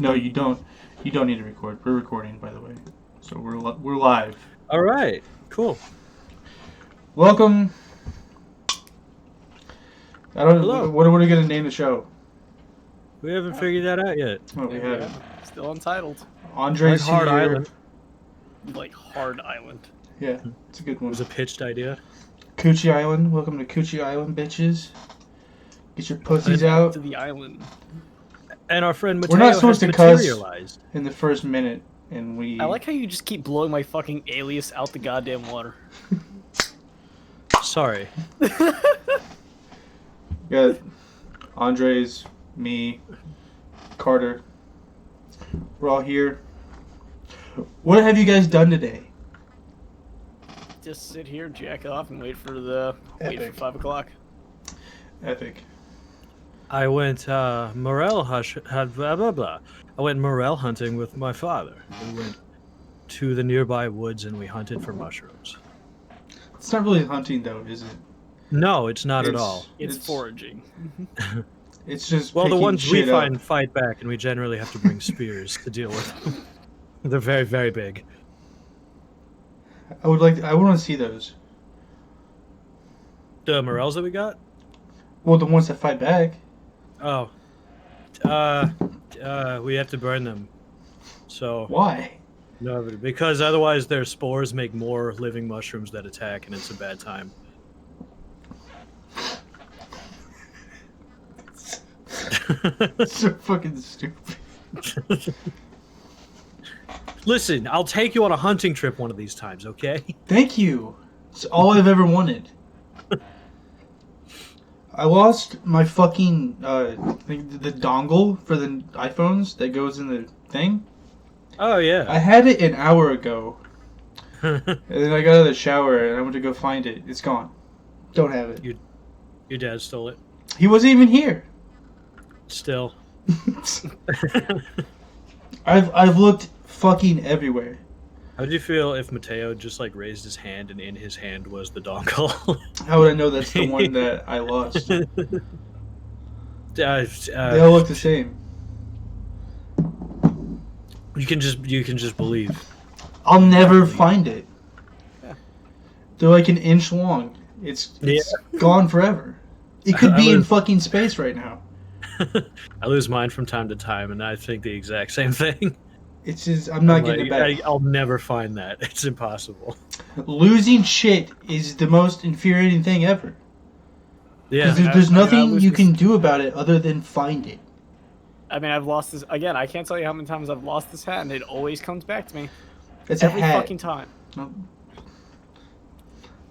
No, you don't. You don't need to record. We're recording, by the way. So we're live. All right. Cool. Welcome. I don't. Hello. What are we gonna name the show? We haven't figured that out yet. Oh, we haven't. Still untitled. Andre's Like Hard here. Island. Like Hard Island. Yeah, it's a good It one. was a pitched idea. Coochie Island. Welcome to Coochie Island, bitches. Get your pussies Back out to the island. And our friend We're Mateo not supposed has to cuss. materialized. in the first minute, and we. I like how you just keep blowing my fucking alias out the goddamn water. Sorry. Yeah, Andres, me, Carter. We're all here. What have you guys done today? Just sit here, jack off, and wait for 5 o'clock. Epic. I went morel blah blah blah. I went morel hunting with my father. We went to the nearby woods and we hunted for mushrooms. It's not really hunting, though, is it? No, it's not at It's- all. It's foraging. It's just Well, the picking ones we shit up. find fight back, and we generally have to bring spears to deal with them. They're very, very big. I want to see those. The morels that we got? Well, the ones that fight back. Oh. We have to burn them. So, Why? no, because otherwise their spores make more living mushrooms that attack, and it's a bad time. That's so fucking stupid. Listen, I'll take you on a hunting trip one of these times, okay? Thank you. It's all I've ever wanted. I lost my fucking the dongle for the iPhones that goes in the thing. Oh, I yeah. had it an hour ago, and then I got out of the shower and I went to go find it. It's gone. Don't have it. Your dad stole it. He wasn't even here. Still. I've looked fucking everywhere. How would you feel if Mateo just, like, raised his hand and in his hand was the dongle? How would I know that's the one that I lost? They They all look the same. You can just believe. I'll never find it. Yeah. They're like an inch long. It's gone forever. It could be in fucking space right now. I lose mine from time to time, and I think the exact same thing. It's just I'm not getting it back. I'll never find that. It's impossible. Losing shit is the most infuriating thing ever. Yeah. Because there's I nothing lose you this- can do about it other than find it. I mean, I've lost this again. I can't tell you how many times I've lost this hat, and it always comes back to me. It's Every a hat. fucking time.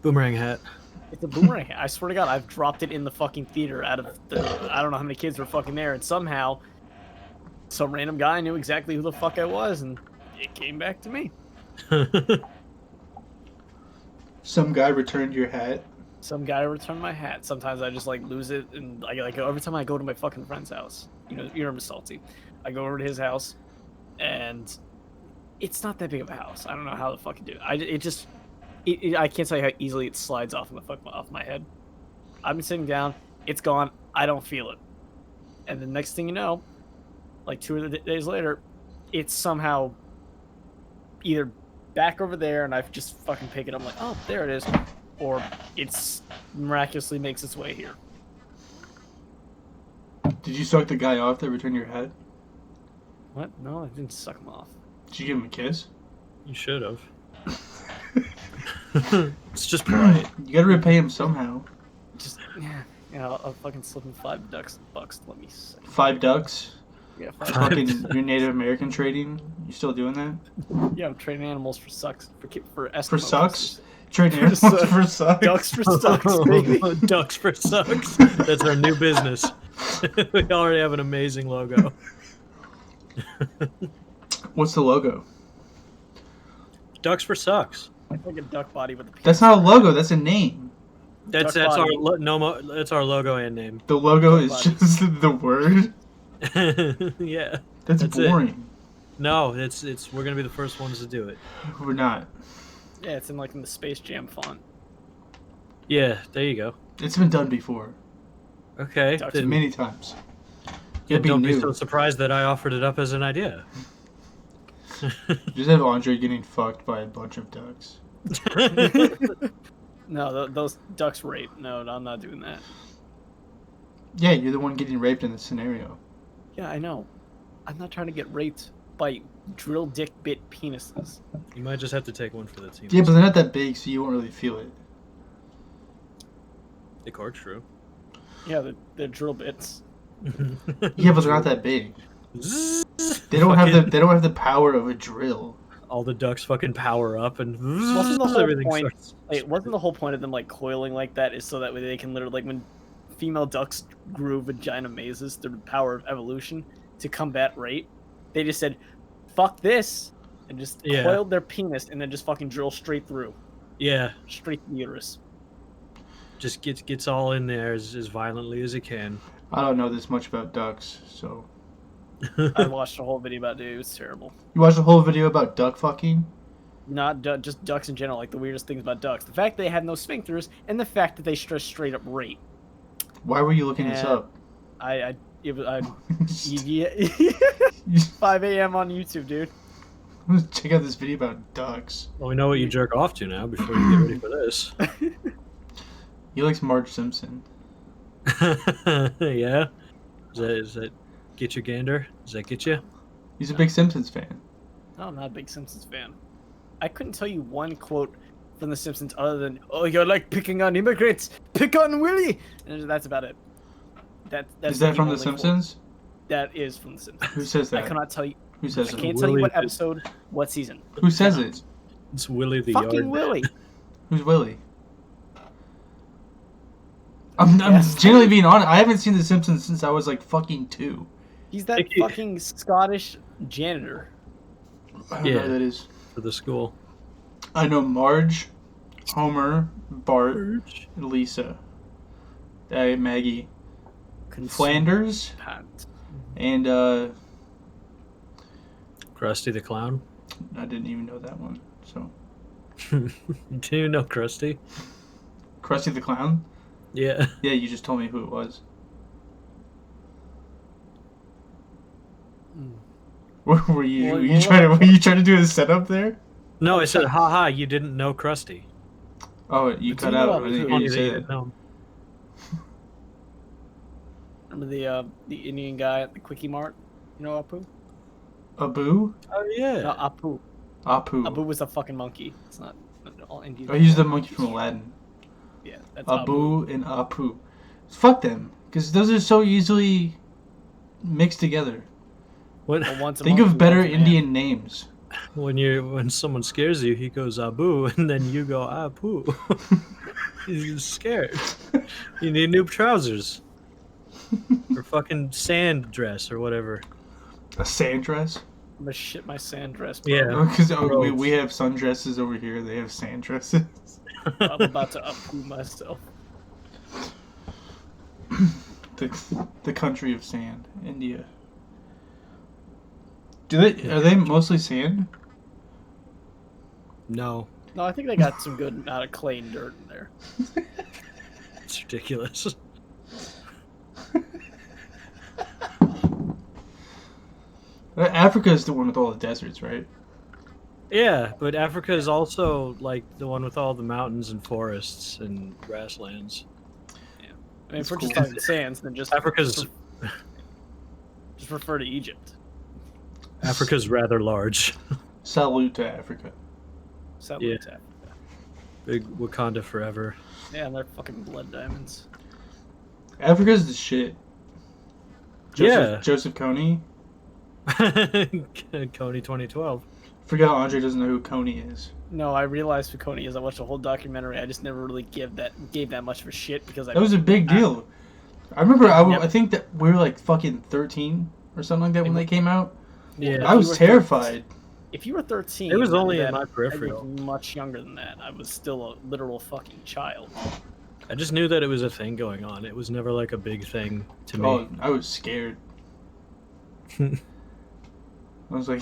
Boomerang hat. It's a boomerang hat. I swear to God, I've dropped it in the fucking theater out of the. I don't know how many kids were fucking there, and somehow, some random guy knew exactly who the fuck I was, and it came back to me. Some guy returned your hat. Some guy returned my hat. Sometimes I just like lose it, and like every time I go to my fucking friend's house, you're Miss Salty. I go over to his house, and it's not that big of a house. I don't know how the fuck do it. I can't tell you how easily it slides off off my head. I've been sitting down, it's gone. I don't feel it, and the next thing you know, like 2 days later, it's somehow either back over there, and I just fucking pick it up. I'm like, oh, there it is. Or it's miraculously makes its way here. Did you suck the guy off that returned your hat? What? No, I didn't suck him off. Did you give him a kiss? You should have. It's just polite. You gotta repay him somehow. Just I'll fucking slip him $5 bucks. Let me see. 5 ducks. Yeah, Fucking your Native American trading. You still doing that? yeah. I'm trading animals for sucks for Eskimo For sucks? purposes. Trading For animals sucks. for sucks. Ducks for sucks, baby. Ducks for sucks. That's our new business. We already have an amazing logo. What's the logo? Ducks for sucks. It's like a duck body with a penis. That's not a logo. That's a name. That's Duck our body. that's our logo and name. The logo Duck is body. just the word. Yeah. That's That's it. boring. No, it's we're gonna be the first ones to do it. We're not. Yeah, it's in the Space Jam font. Yeah, there you go. It's been done before. Okay. Ducks then- Many times. It'll be Don't new. be so surprised that I offered it up as an idea. Just have Andre getting fucked by a bunch of ducks. No, those ducks rape. No, I'm not doing that. Yeah, you're the one getting raped in this scenario. Yeah, I know. I'm not trying to get raped by drill dick bit penises. You might just have to take one for the team. Yeah, but they're not that big, so you won't really feel it. The card's true. Yeah, they're drill bits. Yeah, but they're not that big. They don't have the power of a drill. All the ducks fucking power up and Wasn't the whole everything point? starts. Wait, wasn't the whole point of them like coiling like that is so that way they can literally like when female ducks grew vagina mazes through the power of evolution to combat rape, they just said, "Fuck this," and just coiled their penis and then just fucking drill straight through, Yeah, straight to the uterus. just gets all in there as violently as it can. I don't know this much about ducks, so. I watched a whole video about it. It was terrible. You watched a whole video about duck fucking? Not just ducks in general, like the weirdest things about ducks. The fact they have no sphincters, and the fact that they straight up rape. Why were you looking this up? It was 5 a.m. on YouTube, dude. Check out this video about ducks. Well, we know what you jerk off to now before you get ready for this. He likes Marge Simpson. Yeah? Does that get you, Gander? Does that get you? He's a big Simpsons fan. No, I'm not a big Simpsons fan. I couldn't tell you one quote from The Simpsons other than, "Oh, you're like picking on immigrants. Pick on Willie." And that's about it. That's Is that from The only Simpsons? quote. That is from The Simpsons. Who says that? I cannot tell you. Who says I it? can't tell you Willie what the- episode, what season. Who says it? It's Willie the Fucking Yard. Willie. Who's Willie? I'm Yes. genuinely being honest. I haven't seen The Simpsons since I was like fucking 2. He's that Mickey. fucking Scottish janitor. I don't know Yeah. who that is. For the school. I know Marge, Homer, Bart, and Lisa, Maggie, Flanders, Pants. and Krusty the Clown. I didn't even know that one. So Do you know Krusty? Krusty the Clown. Yeah. Yeah, you just told me who it was. Were you trying to do a setup there? No, I said, haha, you didn't know Krusty. Oh, you But cut you know out. what I didn't we hear do. you say You that. didn't know. Remember the Indian guy at the Quickie Mart? You know Apu? Abu? Oh, yeah. No, Apu. Apu. Abu was a fucking monkey. It's not all Indian. Oh, he's the monkey from Aladdin. Yeah, that's Abu and Apu. Fuck them, because those are so easily mixed together. When, But once a Think monkey, of better once a man. Indian names. when someone scares you, he goes Abu, and then you go Apu. He's scared. You need new trousers. Or fucking sand dress or whatever. A sand dress? I'm gonna shit my sand dress. Bro. Yeah. Because Robes. we have sundresses over here. They have sand dresses. I'm about to Apu myself. The country of sand, India. Are they mostly sand? No. No, I think they got some good amount of clay and dirt in there. It's ridiculous. Africa is the one with all the deserts, right? Yeah, but Africa is also like the one with all the mountains and forests and grasslands. I mean, if we're That's just cool. talking sands, then just Africa's refer to Egypt. Africa's rather large. Salute to Africa. South Yeah. Africa. Big Wakanda forever. Yeah, and they're fucking blood diamonds. Africa's the shit. Yeah. Joseph Kony. Coney 2012. Forget how Andre doesn't know who Kony is. No, I realized who Coney is. I watched a whole documentary. I just never really gave that much of a shit because That was a big deal. I remember. Yep. I think that we were like fucking 13 or something like that when they came out. Yeah. I was terrified. If you were 13, It was only in then my I peripheral. was much younger than that. I was still a literal fucking child. I just knew that it was a thing going on. It was never like a big thing to me. Oh, I was scared. I was like,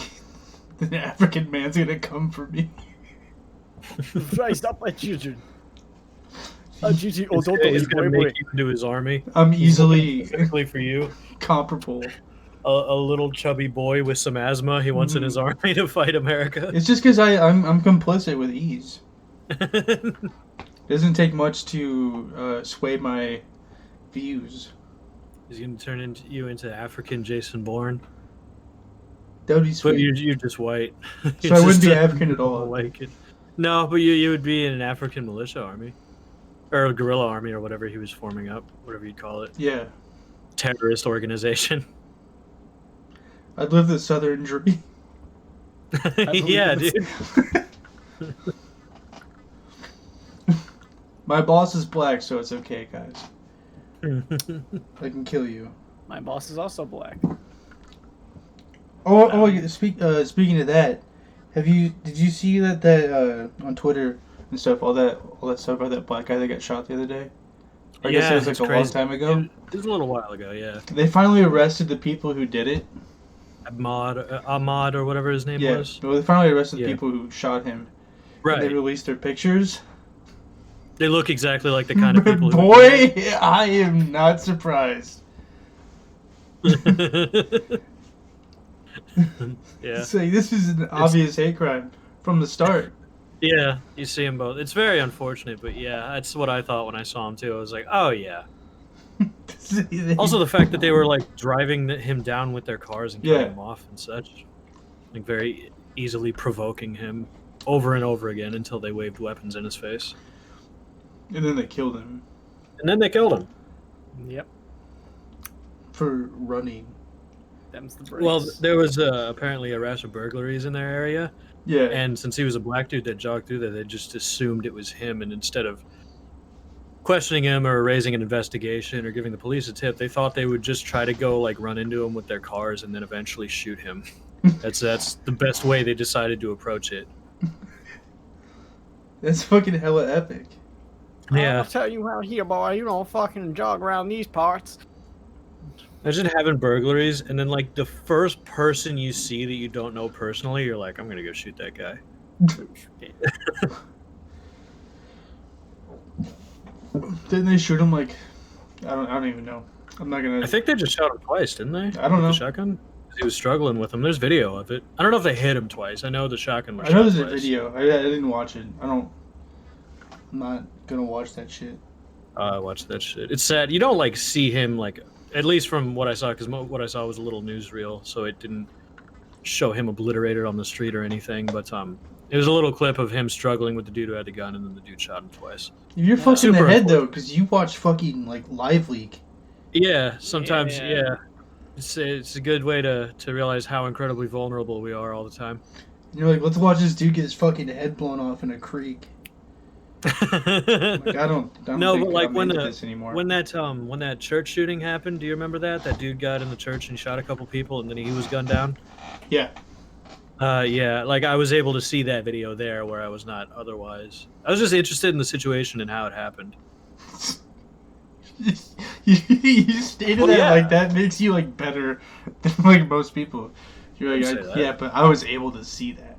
the African man's gonna come for me. Rise up, my children. Oh, He's gonna make you into his army. I'm easily Specifically for you. comparable a little chubby boy with some asthma he wants in his army to fight America. It's just because I'm complicit with ease. It doesn't take much to sway my views. He's gonna turn you into African Jason Bourne. That would be sweet. But you're just white. So I wouldn't be African at all. Like it. No, but you would be in an African militia army. Or a guerrilla army or whatever he was forming up. Whatever you'd call it. Yeah. Terrorist organization. I'd live the Southern dream. Yeah, dude. My boss is black, so it's okay, guys. I can kill you. My boss is also black. Speaking of that, did you see that on Twitter and stuff, all that stuff about that black guy that got shot the other day? I guess it was like a long time ago. It was a little while ago, yeah. They finally arrested the people who did it. Ahmad or whatever his name was. Well, they finally arrested the people who shot him. Right. They released their pictures. They look exactly like the kind of people. Boy, I am not surprised. Yeah. Say this is an obvious hate crime from the start. Yeah, you see them both. It's very unfortunate, but yeah, that's what I thought when I saw him too. I was like, oh yeah. Also, the fact that they were like driving him down with their cars and cutting him off and such, like very easily provoking him over and over again until they waved weapons in his face. And then they killed him. Yep. For running. Them's the brakes. Well, there was apparently a rash of burglaries in their area. Yeah. And since he was a black dude that jogged through there, they just assumed it was him. And instead of questioning him or raising an investigation or giving the police a tip, they thought they would just try to go like run into him with their cars and then eventually shoot him. That's the best way they decided to approach it. That's fucking hella epic. Yeah. I'll tell you out here, boy, you don't fucking jog around these parts. Imagine having burglaries and then like the first person you see that you don't know personally, you're like, I'm gonna go shoot that guy. Didn't they shoot him like I don't even know. I'm not gonna I think they just shot him twice, didn't they? I don't know. The shotgun? He was struggling with him. There's video of it. I don't know if they hit him twice. I know the shotgun was I know shot there's a twice. video. I didn't watch it. I'm not gonna watch that shit. I watched that shit. It's sad. You don't like see him like, at least from what I saw, because what I saw was a little newsreel, so it didn't show him obliterated on the street or anything. But it was a little clip of him struggling with the dude who had the gun, and then the dude shot him twice. You're fucking in the head though, because you watch fucking like Live Leak. Yeah, sometimes. Yeah. It's a good way to realize how incredibly vulnerable we are all the time. And you're like, let's watch this dude get his fucking head blown off in a creek. Like, I don't no, think but like I'm when into this anymore. when that church shooting happened, do you remember that? That dude got in the church and shot a couple people, and then he was gunned down. Yeah. Yeah, like I was able to see that video there where I was not otherwise. I was just interested in the situation and how it happened. You stated that like that makes you like better than like most people. You're like, yeah, but I was able to see that.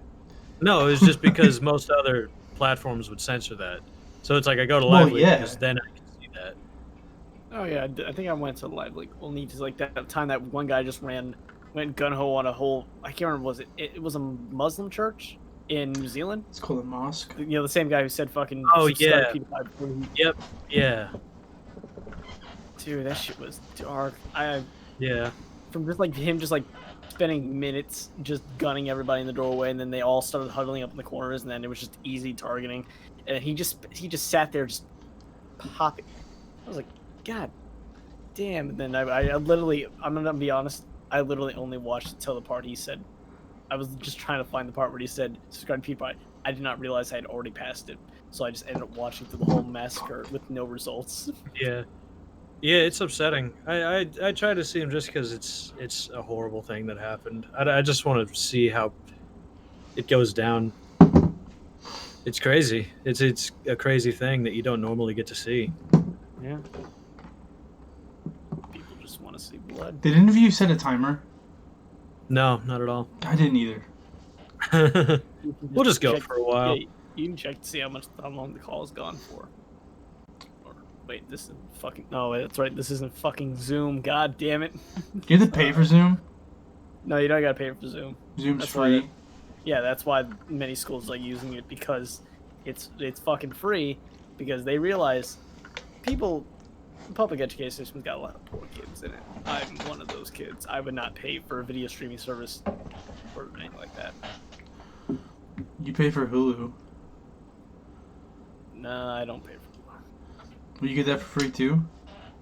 No, it was just because most other platforms would censor that. So it's like I go to Live Leak because then I can see that. Oh yeah, I think I went to Live Leak only because like that time that one guy just went gun ho on a whole. I can't remember it was a Muslim church in New Zealand. It's called a mosque. You know, the same guy who said fucking. Oh yeah. Yep. Yeah. Dude, that shit was dark. Yeah. From just like him just like spending minutes just gunning everybody in the doorway, and then they all started huddling up in the corners, and then it was just easy targeting, and he just sat there just popping. I was like, God damn. And then I literally, I'm gonna be honest, I literally only watched until the part he said. I was just trying to find the part where he said subscribe to PewDiePie. I did not realize I had already passed it, so I just ended up watching through the whole massacre with no results. Yeah. Yeah, it's upsetting. I try to see him just because it's a horrible thing that happened. I just want to see how it goes down. It's crazy. It's a crazy thing that you don't normally get to see. Yeah. People just want to see blood. Did any of you set a timer? No, not at all. I didn't either. We'll just go for a while. Yeah, you can check to see how long the call is gone for. Wait, this isn't fucking... No, that's right. This isn't fucking Zoom. God damn it. Do you have to pay for Zoom? No, you don't gotta pay for Zoom. Zoom's That's why free. Yeah, that's why many schools like using it because it's fucking free because they realize public education system's got a lot of poor kids in it. I'm one of those kids. I would not pay for a video streaming service or anything like that. You pay for Hulu. No, I don't pay for it. Will you get that for free too?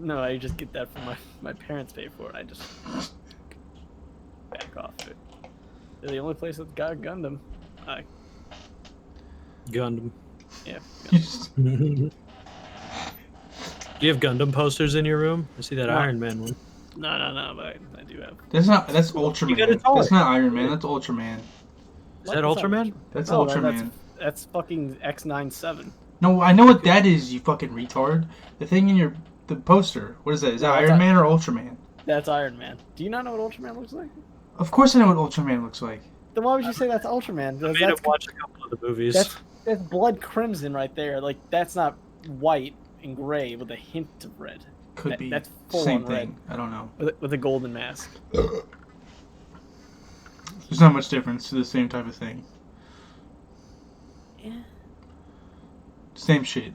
No, I just get that from my parents pay for it. I just back off it. They're the only place that's got Gundam. Gundam. Yeah. You just- Do you have Gundam posters in your room? I see that No. Iron Man one. No, but I do have. That's got a Ultraman. toy. That's not Iron Man. That's Ultraman. Is that Ultraman? That's No, Ultraman. That's fucking X97. No, I know what that is, you fucking retard. The thing in the poster. What is that? Is that No, Iron Man or Ultraman? That's Iron Man. Do you not know what Ultraman looks like? Of course I know what Ultraman looks like. Then why would you say that's Ultraman? I made him watch a couple of the movies. That's blood crimson right there. Like that's not white and gray with a hint of red. Could be That's full same on thing. I don't know. with a golden mask. There's not much difference to the same type of thing. Yeah. Same shit.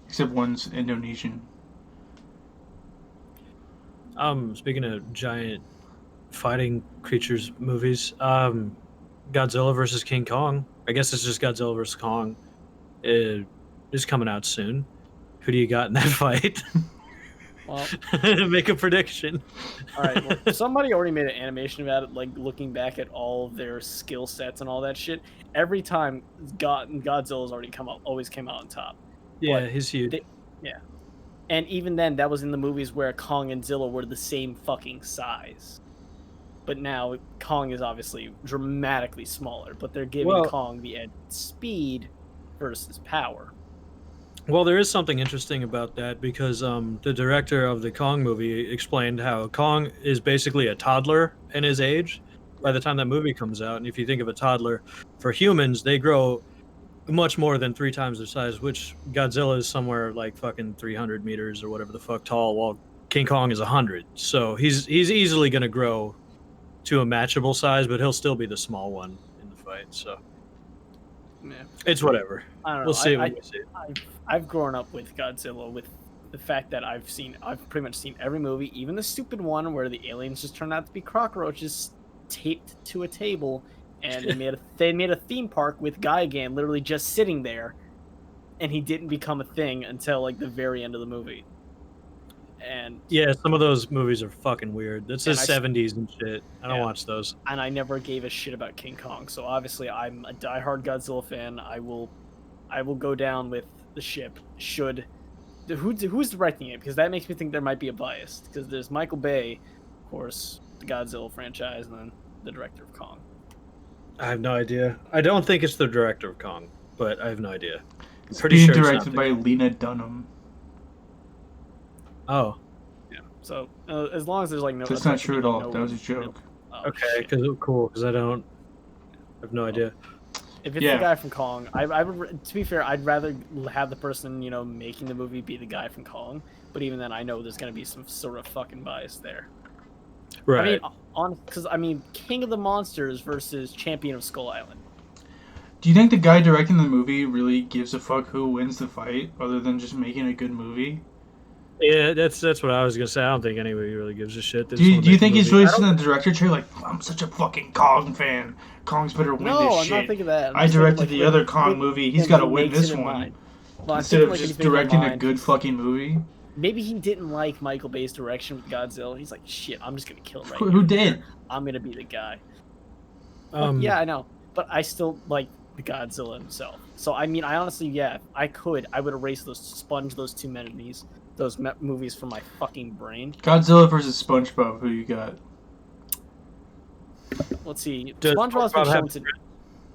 Except one's Indonesian. Speaking of giant fighting creatures movies, Godzilla versus King Kong. I guess it's just Godzilla versus Kong. It is coming out soon. Who do you got in that fight? Well, Make a prediction. all right. Well, somebody already made an animation about it, like looking back at all of their skill sets and all that shit. Every time Godzilla's always came out on top. Yeah, But he's huge. And even then, that was in the movies where Kong and Zilla were the same fucking size. But now Kong is obviously dramatically smaller, but they're giving Kong the edge speed versus power. Well, there is something interesting about that because the director of the Kong movie explained how Kong is basically a toddler in his age by the time that movie comes out. And if you think of a toddler, for humans, they grow much more than 3 times their size, which Godzilla is somewhere like fucking 300 meters or whatever the fuck tall, while King Kong is 100. So he's easily going to grow to a matchable size, but he'll still be the small one in the fight. So Yeah. it's whatever. I don't know. We'll see when we see it. I've grown up with Godzilla with the fact that I've pretty much seen every movie, even the stupid one where the aliens just turned out to be cockroaches taped to a table, and they made a theme park with Gigan literally just sitting there, and he didn't become a thing until like the very end of the movie. And Yeah, some of those movies are fucking weird. That's the And 70s and shit. I don't Yeah. watch those. and I never gave a shit about King Kong, so obviously I'm a diehard Godzilla fan. I will go down with the ship. Who's directing it? Because that makes me think there might be a bias. Because there's Michael Bay, of course, the Godzilla franchise, and then the director of Kong. I have no idea. I don't think it's the director of Kong, but I have no idea. It's Pretty being sure it's directed not by Lena Dunham. Oh, Yeah. So as long as there's like no. That's not true at all. no- That was a joke. Oh, okay. shit. Because cool. Because I have no idea. If it's Yeah. the guy from Kong, I would. To be fair, I'd rather have the person making the movie be the guy from Kong. But even then, I know there's gonna be some sort of fucking bias there. Right. I mean, King of the Monsters versus Champion of Skull Island. Do you think the guy directing the movie really gives a fuck who wins the fight, other than just making a good movie? Yeah, that's what I was gonna say. I don't think anybody really gives a shit. They Do just you, wanna do you make a think he's movie. really sitting in the director chair like, I'm such a fucking Kong fan. Kong's better win No, this I'm shit. not thinking that. I'm I just thinking, directed like, the with- other Kong with movie. He's him got to who win makes this it in one. mind. Well, I'm Instead of thinking, like, just he's making it in directing a mind. good fucking movie. Maybe he didn't like Michael Bay's direction with Godzilla. He's like, shit, I'm just gonna kill him right Who here. did? I'm gonna be the guy. Yeah. I know, but I still like the Godzilla himself. So I mean, I honestly, yeah, I would erase sponge those two movies from my fucking brain. Godzilla versus SpongeBob. Who you got? Let's see. Does SpongeBob's been SpongeBob shown have- to.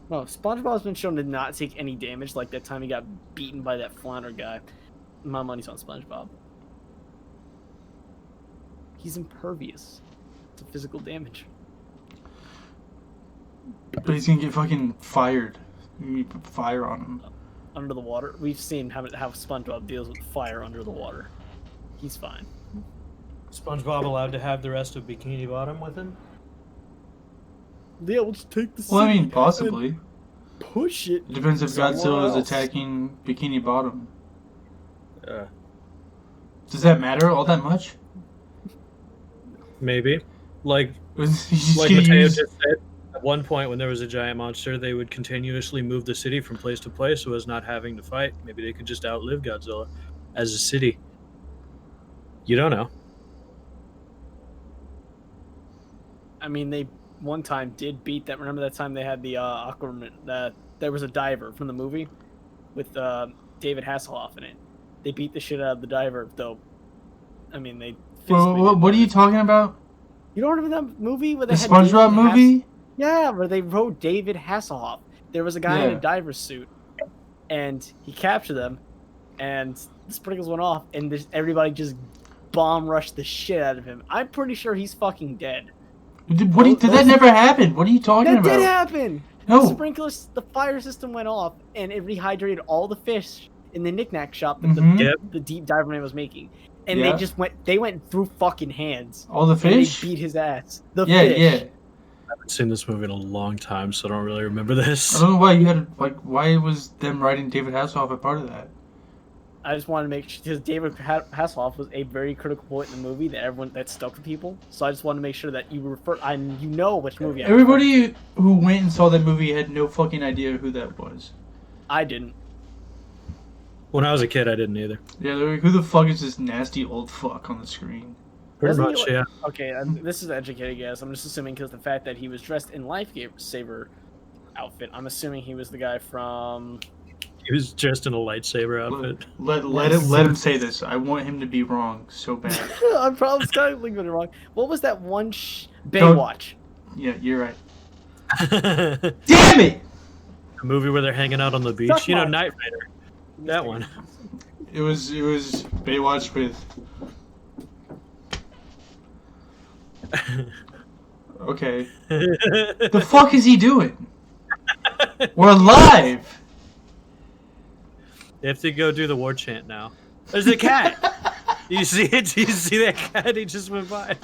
No, SpongeBob's been shown to not take any damage, like that time he got beaten by that flounder guy. My money's on SpongeBob. He's impervious to physical damage. But he's gonna get fucking fired. You put fire on him. Under the water, we've seen how SpongeBob deals with fire under the water. He's fine. SpongeBob allowed to have the rest of Bikini Bottom with him? Yeah, we'll just take the Well, I city mean, possibly. and push it. It depends if somewhere Godzilla is else. attacking Bikini Bottom. Uh, Does that matter all that much? maybe. Like He's just like gonna Mateo use- just said, at one point when there was a giant monster, they would continuously move the city from place to place so as not having to fight. Maybe they could just outlive Godzilla as a city. You don't know. I mean, they one time did beat that. Remember that time they had the Aquaman? There was a diver from the movie with David Hasselhoff in it. They beat the shit out of the diver, though. I mean, they. What are you talking about? You don't remember that movie where The they had SpongeBob movie? Yeah, where they wrote David Hasselhoff. There was a guy in Yeah. a diver suit, and he captured them, and the sprinkles went off, and everybody just bomb rushed the shit out of him. I'm pretty sure he's fucking dead. Did that never happen? What are you talking That about? did happen. No. The sprinklers, the fire system went off, and it rehydrated all the fish in the knickknack shop that Mhm. the deep diver man was making. And Yeah. they went through fucking hands. All the And fish? they beat his ass. The Yeah, fish. yeah. I haven't seen this movie in a long time, so I don't really remember this. I don't know why you had why was them writing David Hasselhoff a part of that? I just wanted to make sure, because David Hasselhoff was a very critical point in the movie that stuck with people. So I just wanted to make sure that you know which movie. Everybody who went and saw that movie had no fucking idea who that was. I didn't. When I was a kid, I didn't either. Yeah, they're like, who the fuck is this nasty old fuck on the screen? Pretty Wasn't he much, like- yeah. Okay, this is an educated guess. I'm just assuming because the fact that he was dressed in Lifesaver outfit. I'm assuming he was the guy from. He was dressed in a lightsaber outfit. Let him say this. I want him to be wrong so bad. I'm probably getting it wrong. What was that one? Baywatch. Yeah, you're right. The Damn it! movie where they're hanging out on the beach. Suck You know, my- Knight Rider. That one. It was Baywatch with. Okay. The fuck is he doing? We're live. They have to go do the war chant now. There's a cat. You see it? Do you see that cat? He just went by.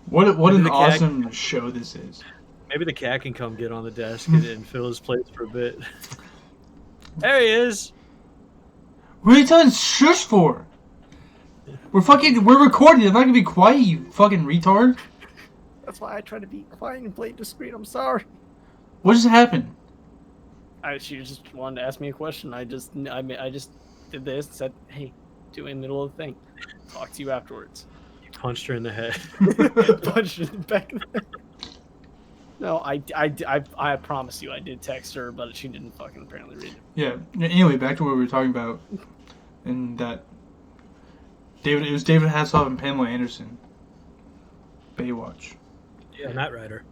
What Maybe an the cat- awesome show this is. Maybe the cat can come get on the desk and fill his place for a bit. There he is. What are you telling shush for? We're recording. I'm not gonna be quiet, you fucking retard. That's why I try to be quiet and play discreet. I'm sorry. What just happened? She just wanted to ask me a question. I just did this and said, "Hey, do it in the middle of the thing. Talk to you afterwards." He punched her in the head. Punched her in the back of the head. No, I promise you, I did text her, but she didn't fucking apparently read it. Yeah. Anyway, back to what we were talking about, and that it was David Hasselhoff and Pamela Anderson. Baywatch. Yeah, Knight Rider.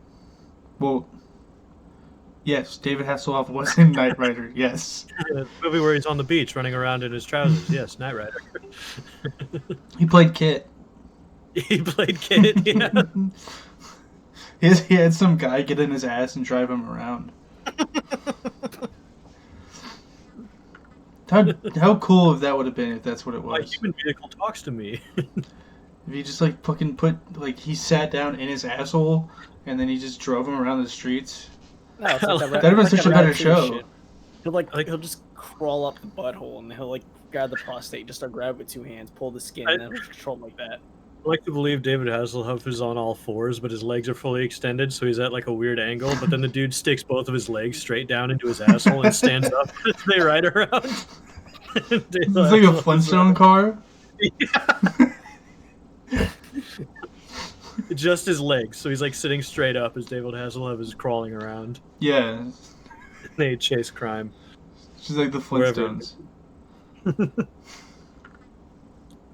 Well, yes, David Hasselhoff was in Knight Rider. Yes, Yeah, the movie where he's on the beach running around in his trousers. Yes, Knight Rider. he played Kit. He played Kid. Yeah. He had some guy get in his ass and drive him around. How cool if that would have been if that's what it My was. human vehicle talks to me. If he just fucking he sat down in his asshole and then he just drove him around the streets. No, it's like That'd have been such a better Ratatouille show. shit. He'll just crawl up the butthole and he'll grab the prostate, just start grab it with two hands, pull the skin, and then he'll control him like that. I like to believe David Hasselhoff is on all fours, but his legs are fully extended, so he's at a weird angle. But then the dude sticks both of his legs straight down into his asshole and stands up as they ride around. It's like a Flintstone car. Just his legs, so he's sitting straight up as David Hasselhoff is crawling around. Yeah, They chase crime. she's like the Wherever. Flintstones.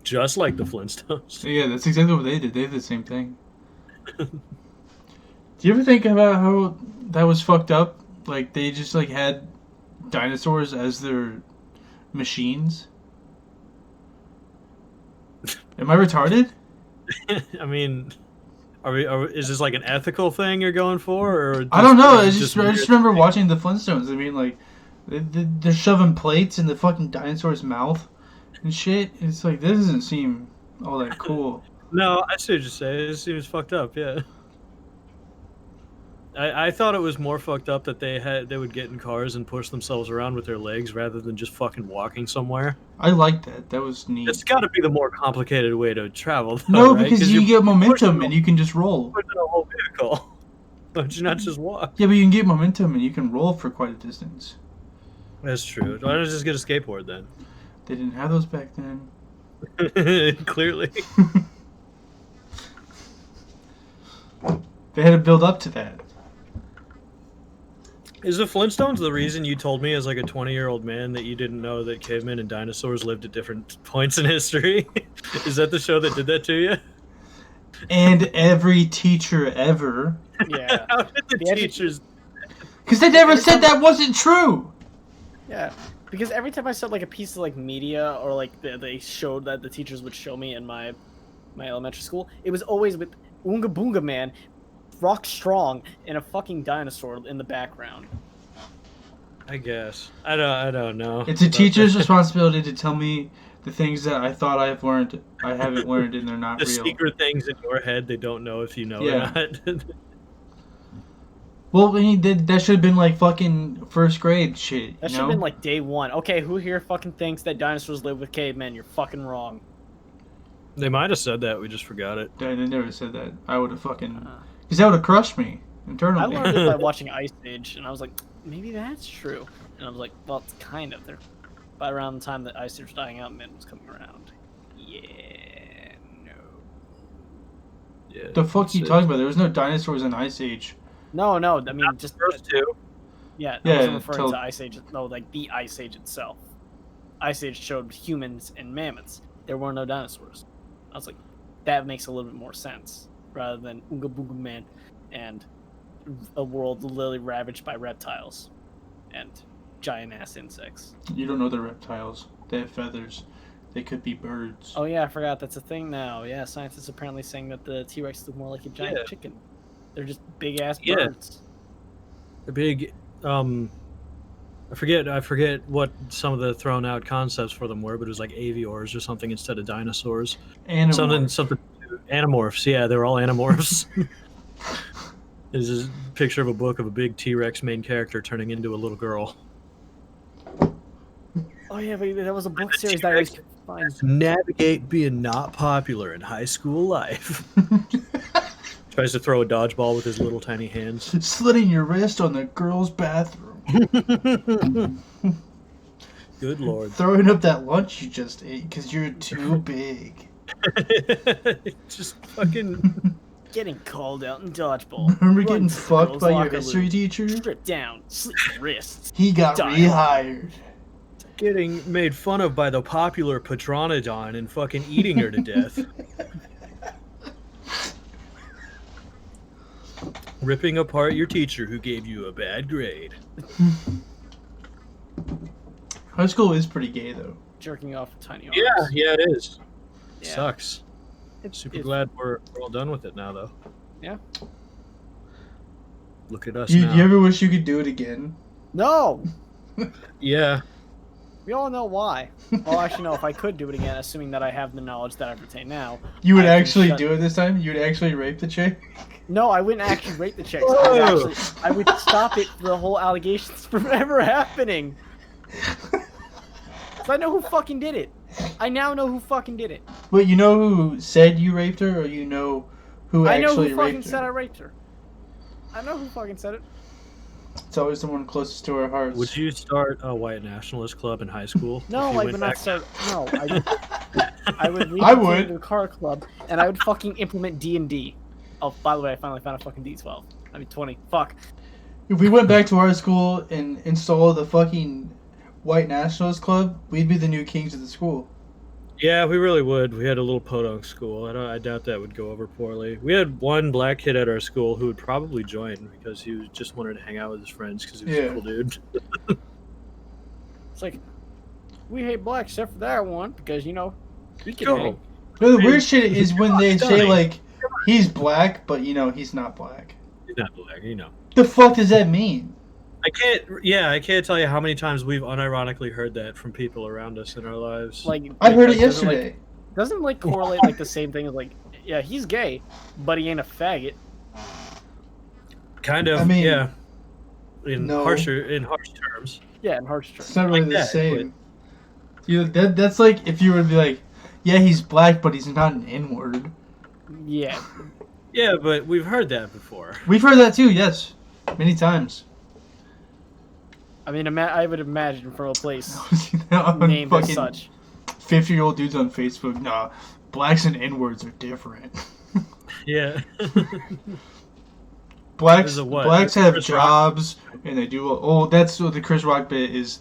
Just like the Flintstones. Yeah, that's exactly what they did. They did the same thing. Do you ever think about how that was fucked up? They just had dinosaurs as their machines. Am I retarded? I mean, is this an ethical thing you're going for, or I don't know. I just just weird? remember watching the Flintstones. I mean, they're shoving plates in the fucking dinosaur's mouth and shit. It's this doesn't seem all that cool. No, I see what you're saying. It seems fucked up. Yeah. I thought it was more fucked up that they would get in cars and push themselves around with their legs rather than just fucking walking somewhere. I like that. That was neat. It's got to be the more complicated way to travel. Though, No, right? because you you're get momentum pushing and you can just roll. pushing a whole vehicle. But you not just walk. Yeah, but you can get momentum and you can roll for quite a distance. That's true. Why don't you just get a skateboard then? They didn't have those back then. Clearly. They had to build up to that. Is the Flintstones the reason you told me as like a 20-year-old man that you didn't know that cavemen and dinosaurs lived at different points in history? Is that the show that did that to you? And every teacher ever. Yeah. How did the Yeah, teachers... Because they never said that wasn't true. Yeah. Because every time I saw like a piece of like media or like they showed that the teachers would show me in my elementary school, it was always with Oonga Boonga Man, rock strong, and a fucking dinosaur in the background. I guess. I don't know. It's a teacher's responsibility to tell me the things that I thought I haven't learned, and they're not The real. secret things in your head they don't know if you know Yeah. or not. Well, that should have been like fucking first grade shit. That You should have know? been like day one. Okay, who here fucking thinks that dinosaurs live with cavemen? You're fucking wrong. They might have said that. We just forgot it. They never said that. I would have fucking. Because that would have crushed me I internally. learned it by watching Ice Age, and I was like, maybe that's true. And I was like, well, it's kind of there. By around the time that Ice Age was dying out, men was coming around. Yeah, no. Yeah. The fuck you talking about? There was no dinosaurs in Ice Age. No, I mean just First two. yeah. Yeah, I wasn't referring till- to Ice Age. No, like the Ice Age itself. Ice Age showed humans and mammoths. There were no dinosaurs. I was like, that makes a little bit more sense rather than Oonga Boonga Man and a world literally ravaged by reptiles and giant ass insects. You don't know the reptiles. They have feathers. They could be birds. Oh yeah, I forgot that's a thing now. Yeah, scientists apparently saying that the T-Rex look more like a giant Yeah. chicken. They're just big ass Yeah. birds. A big I forget what some of the thrown out concepts for them were, but it was like aviors or something instead of dinosaurs. Animorphs. Something animorphs. Yeah, they're all animorphs. There's a picture of a book of a big T-Rex main character turning into a little girl. Oh yeah, but that was a book series that I always could find. Navigate being not popular in high school life. Tries to throw a dodgeball with his little tiny hands. Slitting your wrist on the girl's bathroom. Good lord. Throwing up that lunch you just ate because you're too big. Just fucking... Getting called out in dodgeball. Remember Run getting to the fucked girls' by your locker history room. teacher? Strip down, slit your wrists. He got Die. rehired. Getting made fun of by the popular Patronodon and fucking eating her to death. Ripping apart your teacher who gave you a bad grade. High school is pretty gay though. Jerking off with tiny arms. Yeah, it is. Yeah. Sucks. It's, Super it's- glad we're all done with it now, though. Yeah. Look at us You now. ever wish you could do it again? No! Yeah. We all know why. Well, actually, no, if I could do it again, assuming that I have the knowledge that I retain now. You would I can actually shut- do it this time? You would actually rape the chick? No, I wouldn't actually rate the chicks. Whoa. I would stop it for the whole allegations from ever happening. 'Cause I know who fucking did it. I now know who fucking did it. Wait, you know who said you raped her, or you know who I know actually who fucking raped said I her? raped her. I know who fucking said it. It's always the one closest to our hearts. Would you start a white nationalist club in high school? No, if you I went would not back? start. No, I would leave I the would. to a car club, and I would fucking implement D&D. Oh, by the way, I finally found a fucking D12. I mean 20. Fuck. If we went back to our school and installed the fucking white nationalist club, we'd be the new kings of the school. Yeah, we really would. We had a little podunk school. I doubt that would go over poorly. We had one black kid at our school who would probably join because he just wanted to hang out with his friends because he was Yeah. a cool dude. It's like, we hate blacks except for that one, because, you know, we can Go. hang. No, the Dude, weird shit is when they say, stunning. like, he's black, but, you know, he's not black. He's not black, you know. The fuck does that mean? I can't tell you how many times we've unironically heard that from people around us in our lives. Like, I heard it because they're yesterday. Doesn't like correlate like the same thing as like, yeah, he's gay, but he ain't a faggot. Kind of, I mean, yeah. In no. harsh terms. Yeah, in harsh It's terms. not really Like the that, same. That's like if you were to be like, yeah, he's black, but he's not an N-word. Yeah. Yeah, but we've heard that before. We've heard that too, yes, many times. I mean, I would imagine from a place On named as fucking such. 50-year-old dudes on Facebook. Nah, blacks and N-words are different. Yeah. Blacks There's a what? blacks There's have Chris Rock. jobs and they do. Oh, that's what the Chris Rock bit is.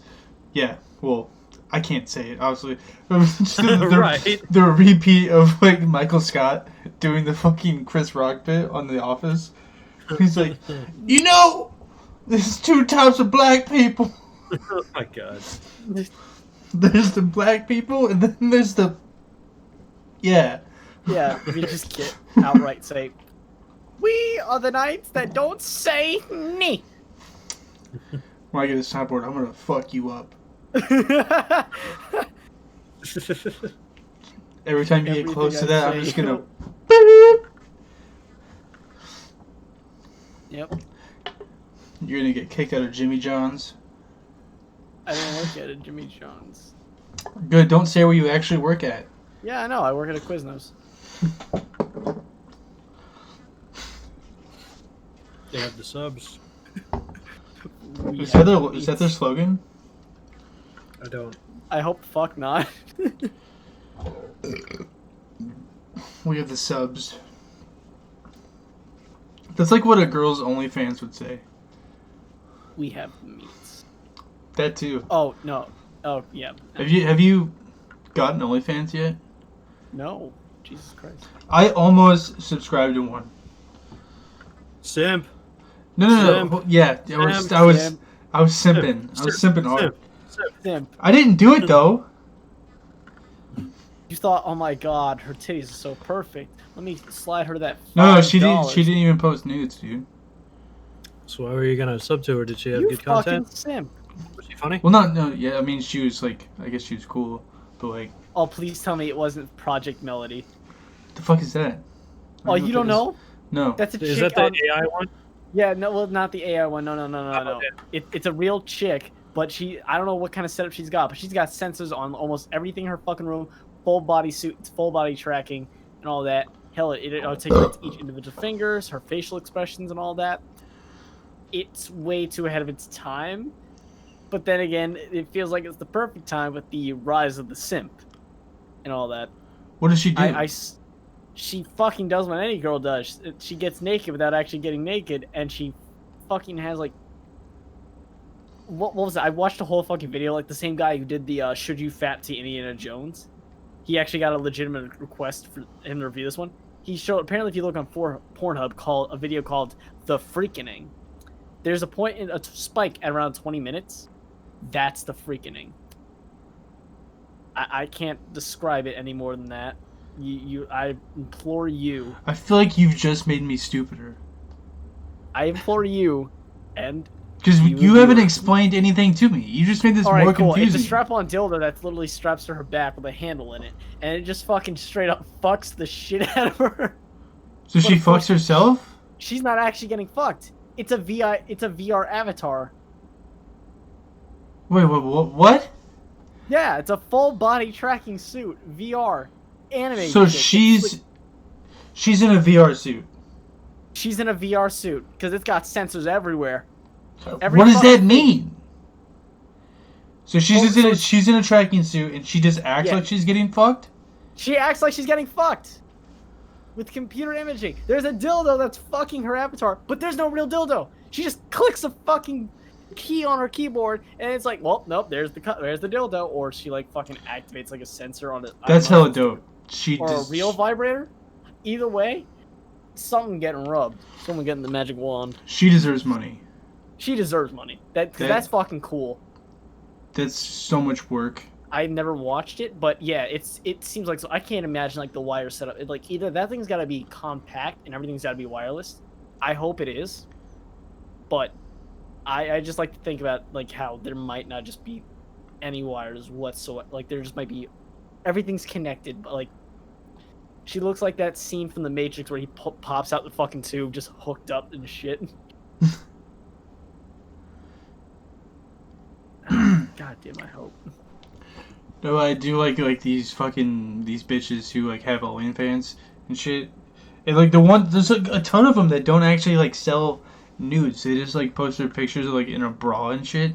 Yeah, well, I can't say it obviously. Just Right. The repeat of like Michael Scott doing the fucking Chris Rock bit on The Office. He's like, you know, there's two types of black people. Oh my god. There's the black people, and then there's the. Yeah. Yeah, you just can't outright say, "We are the knights that don't say me." When I get a soundboard, I'm gonna fuck you up. Every time you get Everything close to I that, I'm say. just gonna. Yep. You're gonna get kicked out of Jimmy John's. I don't work at a Jimmy John's. Good. Don't say where you actually work at. Yeah, I know. I work at a Quiznos. They have the subs. Is that their slogan? I don't. I hope the fuck not. We have the subs. That's like what a girl's OnlyFans would say. We have the meats. That too. Oh no. Oh yeah. Have you gotten OnlyFans yet? No. Jesus Christ. I almost subscribed to one. Simp. No. Simp. Yeah, Simp. I was simping. I was simping hard. Simp. I didn't do it though. You thought, oh my god, her titties are so perfect. Let me slide her that. No, she didn't. $5. She didn't even post nudes, dude. So why were you gonna sub to her? Did she have You good fucking content? simp. Was she funny? Well, not no. Yeah, I mean, she was like, I guess she was cool, but like, Oh, please tell me it wasn't Project Melody. the fuck is that? Oh, you don't know? No. That's a chick Is that the on... AI one? Yeah, no, well, not the AI one. No. Oh, yeah. It's a real chick, but I don't know what kind of setup she's got, but she's got sensors on almost everything in her fucking room, full body suit, full body tracking, and all that. Hell, it articulates each individual fingers, her facial expressions, and all that. It's way too ahead of its time, but then again, it feels like it's the perfect time with the rise of the simp and all that. What does she do? She fucking does what any girl does. She gets naked without actually getting naked, and she fucking has like... What was it? I watched a whole fucking video, like the same guy who did the Should You Fat to Indiana Jones. He actually got a legitimate request for him to review this one. He showed, apparently if you look on Pornhub, a video called The Freakening. There's a point in a spike at around 20 minutes. That's the freakening. I can't describe it any more than that. I implore you. I feel like you've just made me stupider. I implore you, and Because you You haven't viewers. explained anything to me. You just made this all right, more cool. confusing. It's a strap-on dildo that's literally straps to her back with a handle in it, and it just fucking straight up fucks the shit out of her. So she Of course- fucks herself? She's not actually getting fucked. It's a VR avatar. Wait, what? Yeah, it's a full body tracking suit, VR, animated. So shit. she's in a VR suit. She's in a VR suit because it's got sensors everywhere. What does that fucking- mean? So she's Well, just in so- she's in a tracking suit and she just acts Yeah. like she's getting fucked? She acts like she's getting fucked with computer imaging. There's a dildo that's fucking her avatar, but there's no real dildo. She just clicks a fucking key on her keyboard, and it's like, well, nope, there's the dildo, or she like fucking activates like a sensor on it. That's hella dope. She Or does, a real vibrator. Either way, something getting rubbed. Someone getting the magic wand. she deserves money. She deserves money. That's fucking cool. That's so much work. I've never watched it, but yeah, it seems like, so I can't imagine like the wire setup. Like either that thing's got to be compact and everything's got to be wireless. I hope it is, but I just like to think about like how there might not just be any wires whatsoever. Like there just might be everything's connected, but like She looks like that scene from The Matrix where he pops out the fucking tube, just hooked up and shit. God damn, I hope. No, I do like these bitches who like have OnlyFans and shit. And like there's like a ton of them that don't actually like sell nudes. They just like post their pictures of like in a bra and shit,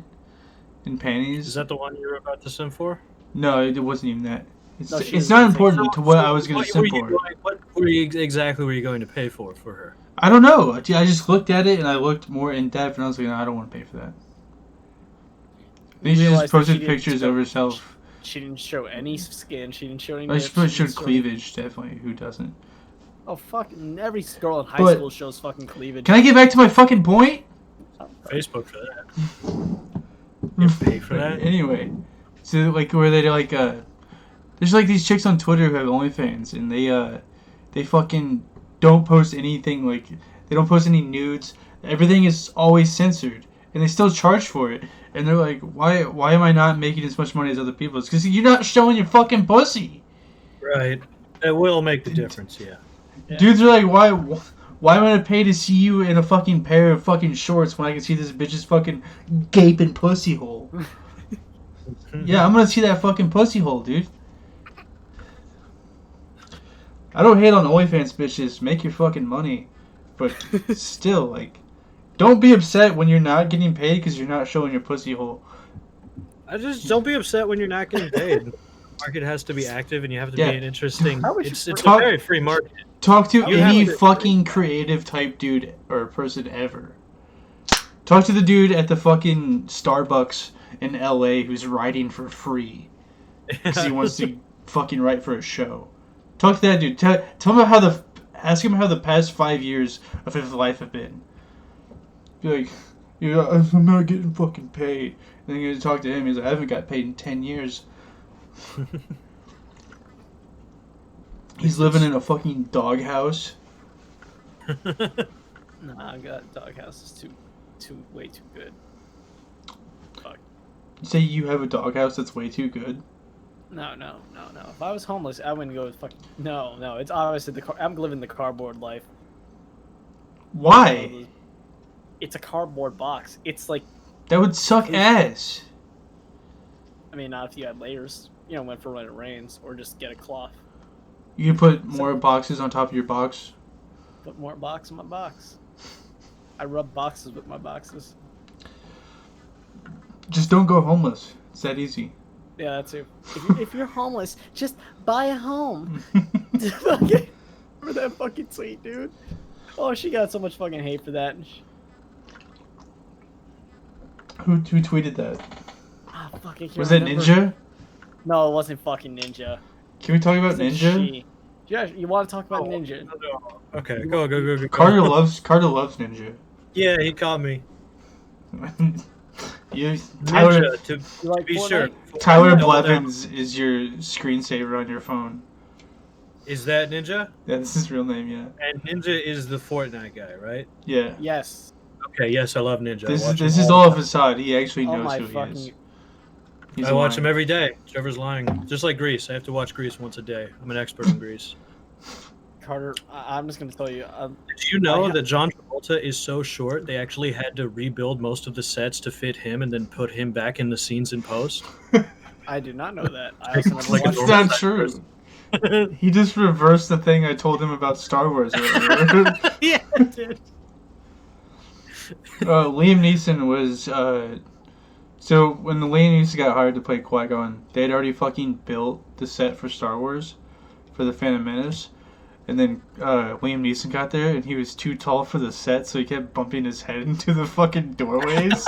and panties. Is that the one you were about to sim for? No, it wasn't even that. It's, No, it's not important to what I was gonna What sim were you for. going- What were you exactly were you going to pay for her? I don't know. I just looked at it and I looked more in depth and I was like, no, I don't want to pay for that. I think she Realized just that posted she didn't pictures show- of herself. She didn't show any skin. She didn't show any. I nips, suppose she showed didn't show cleavage, definitely. Who doesn't? Oh fucking! Every girl in high But- school shows fucking cleavage. Can I get back to my fucking point? Facebook for that. You pay for that? Anyway, so like where they like there's like these chicks on Twitter who have OnlyFans and they fucking don't post anything, like they don't post any nudes. Everything is always censored and they still charge for it. And they're like, why am I not making as much money as other people? It's because you're not showing your fucking pussy. Right. It will make the difference, yeah. Dudes are like, why am I gonna pay to see you in a fucking pair of fucking shorts when I can see this bitch's fucking gaping pussy hole? Yeah, I'm gonna see that fucking pussy hole, dude. I don't hate on OnlyFans bitches. Make your fucking money. But still, like, don't be upset when you're not getting paid because you're not showing your pussy hole. I just don't be upset when you're not getting paid. The market has to be active and you have to Yeah. be an interesting. How would you It's a talk- very free market. Talk to You any have- fucking creative type dude or person ever. Talk to the dude at the fucking Starbucks in LA who's writing for free because he wants to fucking write for a show. Talk to that dude. Tell him ask him how the past 5 years of his life have been. Be like, yeah, I'm not getting fucking paid. And then you talk to him. He's like, I haven't got paid in 10 years. He's living in a fucking doghouse. Nah, I got Doghouse is way too good. Fuck. You say you have a doghouse that's way too good. No. If I was homeless, I wouldn't go with fucking. No. It's obviously I'm living the cardboard life. Why? It's a cardboard box. It's like, That would suck ass. I mean, not if you had layers. You know, went for when it rains, or just get a cloth. You can put more boxes on top of your box. Put more box in my box. I rub boxes with my boxes. Just don't go homeless. It's that easy. Yeah, that too. If you're homeless, just buy a home. Remember that fucking tweet, dude? Oh, she got so much fucking hate for that. Who tweeted that? Ah, fuck, I can't Was it remember. Ninja? No, it wasn't fucking Ninja. Can we talk about It was Ninja? she. Yeah, you want to talk about Ninja? Okay, go. Carter loves Ninja. Yeah, he caught me. Tyler Ninja, to You like be Fortnite? sure. Tyler Double down. Blevins is your screensaver on your phone. Is that Ninja? Yeah, that's his real name. Yeah. And Ninja is the Fortnite guy, right? Yeah. Yes. Okay, yes, I love Ninja. This I watch is him all the a time. facade. He actually Oh knows my who he is. fucking. He's I watch lying. him every day. Trevor's lying. Just like Grease. I have to watch Grease once a day. I'm an expert on Grease. Carter, I'm just gonna tell you. Did you know I- that John Travolta is so short, they actually had to rebuild most of the sets to fit him and then put him back in the scenes in post? I did not know that. I also never Like a watched That's normal not true. He just reversed the thing I told him about Star Wars earlier. Yeah, dude. Liam Neeson was so when the Liam Neeson got hired to play Qui-Gon, they had already fucking built the set for Star Wars for the Phantom Menace, and then Liam Neeson got there and he was too tall for the set, so he kept bumping his head into the fucking doorways.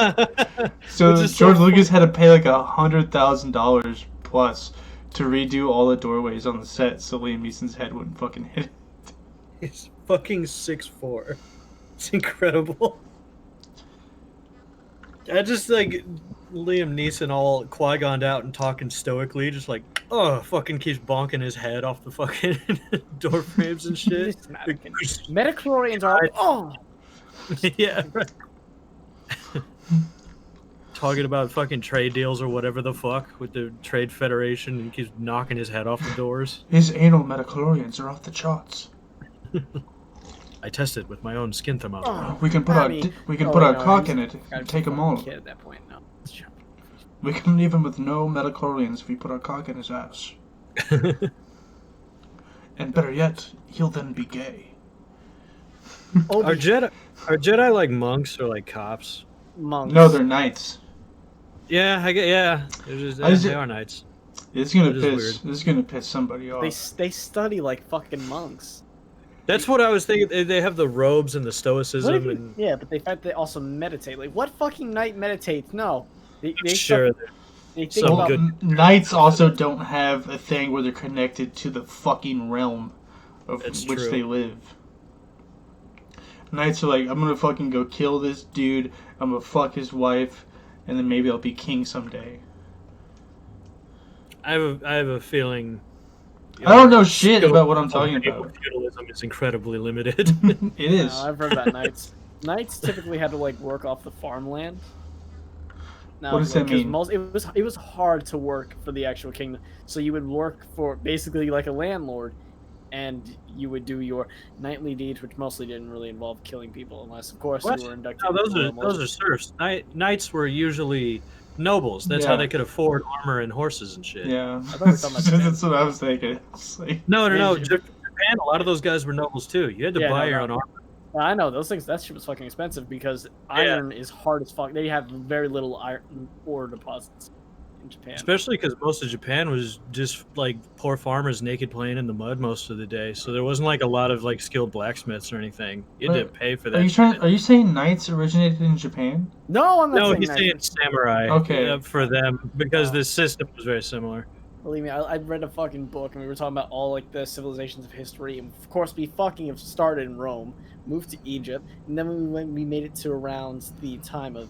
So Which is George so Lucas had to pay like $100,000 plus to redo all the doorways on the set so Liam Neeson's head wouldn't fucking hit it. He's fucking 6'4". It's incredible. I just like Liam Neeson all Qui-Goned out and talking stoically, just like, oh, fucking keeps bonking his head off the fucking door frames and shit. Metachlorians are. Oh, Yeah, right. talking about fucking trade deals or whatever the fuck with the Trade Federation, and he keeps knocking his head off the doors. His anal metachlorians are off the charts. I tested with my own skin thermometer. Oh, We can put our cock in it and take them all. Kid at that point, no. We can leave him with no metachlorians if we put our cock in his ass. And better yet, he'll then be gay. Are Jedi like monks or like cops? Monks. No, they're knights. Yeah, they're they are knights. It's gonna That is piss. weird. This is gonna piss somebody off. They study like fucking monks. That's what I was thinking. They have the robes and the stoicism and Yeah, but they also meditate. Like, what fucking knight meditates? No. They sure. They think Some about good- Knights also don't have a thing where they're connected to the fucking realm of It's which true. they live. Knights are like, I'm gonna fucking go kill this dude, I'm gonna fuck his wife, and then maybe I'll be king someday. I have a feeling. I don't know shit about what I'm talking about. Feudalism is incredibly limited. It is. I've heard about knights. Knights typically had to like work off the farmland. Now, What does that 'cause mean? It was hard to work for the actual kingdom. So you would work for basically like a landlord, and you would do your nightly deeds, which mostly didn't really involve killing people, unless of course What? you were inducted. No, into the royal those are serfs. Knights were usually nobles. That's how Yeah. they could afford armor and horses and shit. Yeah. thought we were talking about Japan. That's what I was thinking. It's like, No. Yeah. Japan, a lot of those guys were nobles too. You had to Yeah, buy no, your no. own armor. I know those things. That shit was fucking expensive because iron is hard as fuck. They have very little iron ore deposits in Japan. Especially because most of Japan was just like poor farmers naked playing in the mud most of the day. So there wasn't like a lot of like skilled blacksmiths or anything. You had to pay for that. Are you saying knights originated in Japan? No, I'm not No, saying he's that. saying samurai. Okay. For them because No. the system was very similar. Believe me, I read a fucking book and we were talking about all like the civilizations of history. And of course, we fucking have started in Rome, moved to Egypt, and then we made it to around the time of.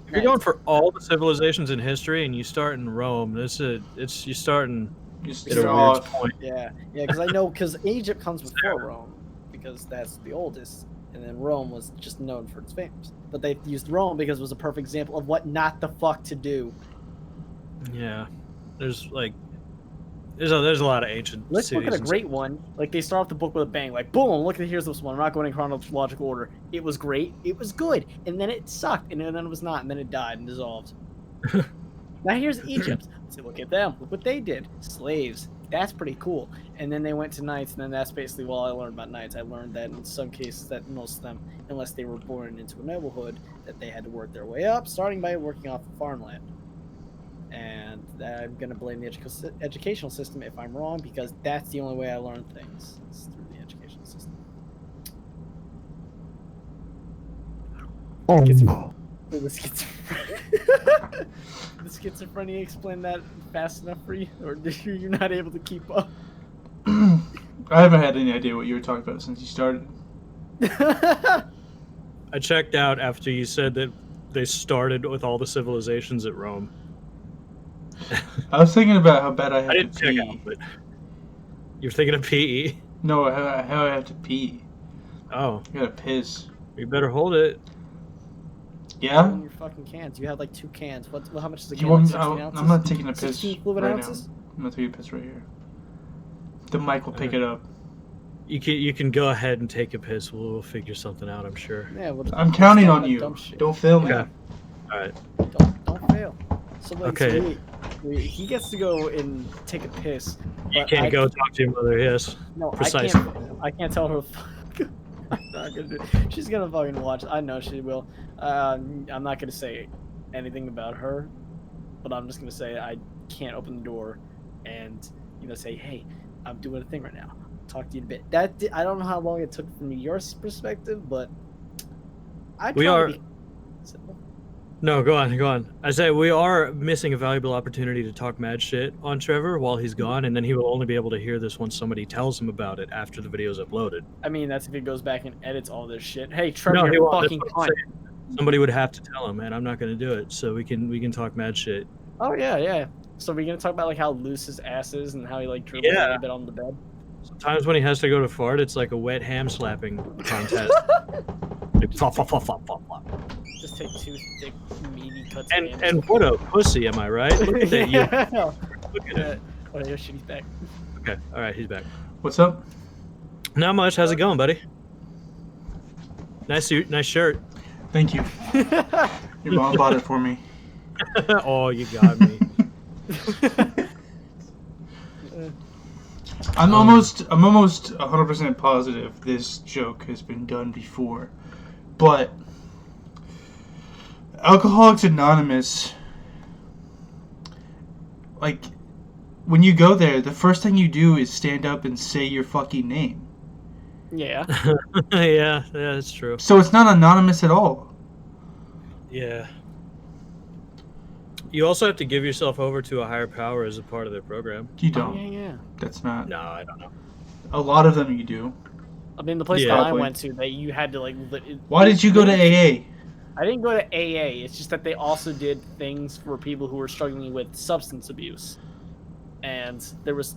If you're going for all the civilizations in history and you start in Rome, you're starting You at start a weird off. point. Yeah, because I know because Egypt comes before Rome because that's the oldest, and then Rome was just known for its fames. But they used Rome because it was a perfect example of what not the fuck to do. Yeah, there's a lot of ancient. Let's look at a cities great one. Like they start off the book with a bang. Like boom, look at here's this one. I'm not going in chronological order. It was great. It was good, and then it sucked, and then it was not, and then it died and dissolved. Now here's Egypt. So look at them. Look what they did. Slaves. That's pretty cool. And then they went to knights, and then that's basically all I learned about knights. I learned that in some cases that most of them, unless they were born into a noblehood, that they had to work their way up, starting by working off of farmland. And I'm gonna blame the educational system if I'm wrong, because that's the only way I learn things, is through the educational system. The schizophrenia explain that fast enough for you, or you're not able to keep up? I haven't had any idea what you were talking about since you started. I checked out after you said that they started with all the civilizations at Rome. I was thinking about how bad I I had didn't to check pee. out, but you're thinking of PE. No, how I have to pee. Oh, I gotta piss. you better hold it. Yeah? In your fucking cans. You have like 2 cans. How much is a You can? want, Like 16 ounces? I'm not taking a piss 16 fluid right ounces? now. I'm gonna take a piss right here. The mic will pick it up. You can go ahead and take a piss. We'll figure something out, I'm sure. Yeah, we'll just, I'm counting talk on about you. dumb shit. Don't fail me. Okay. All right. Don't fail. So like, Okay. he gets to go and take a piss. You but can't I go talk to your mother. Yes. No, Precisely. I can't tell her. I'm not gonna do it. She's gonna fucking watch. I know she will. I'm not gonna say anything about her, but I'm just gonna say I can't open the door and say, hey, I'm doing a thing right now. Talk to you in a bit. I don't know how long it took from your perspective, but We are- To be simple. No, go on. I say we are missing a valuable opportunity to talk mad shit on Trevor while he's gone, and then he will only be able to hear this when somebody tells him about it after the video's uploaded. I mean, that's if he goes back and edits all this shit. Hey, Trevor, No, he you're won't. fucking That's what I'm cunt. saying. Somebody would have to tell him, and I'm not going to do it. So we can talk mad shit. Oh yeah. So we're gonna talk about like how loose his ass is and how he like dribbles a Yeah. little bit on the bed. Sometimes when he has to go to fart, it's like a wet ham slapping contest. Like, flop, flop, flop, flop, flop, flop. Just take 2 thick, meaty cuts. And what a pussy, am I right? Look at that. Yeah. Look at it. Oh, your shit, he's back. Okay, all right, he's back. What's up? Not much. How's it going, buddy? Nice suit, nice shirt. Thank you. Your mom bought it for me. Oh, you got me. I'm almost 100% positive this joke has been done before, but Alcoholics Anonymous, like, when you go there, the first thing you do is stand up and say your fucking name. Yeah. Yeah, that's true. So it's not anonymous at all. Yeah. You also have to give yourself over to a higher power as a part of their program. You don't. Yeah. That's not. No, I don't know. A lot of them you do. I mean, the place Yeah. that I Probably. went to, that you had to like. Why did you go to AA? I didn't go to AA. It's just that they also did things for people who were struggling with substance abuse, and there was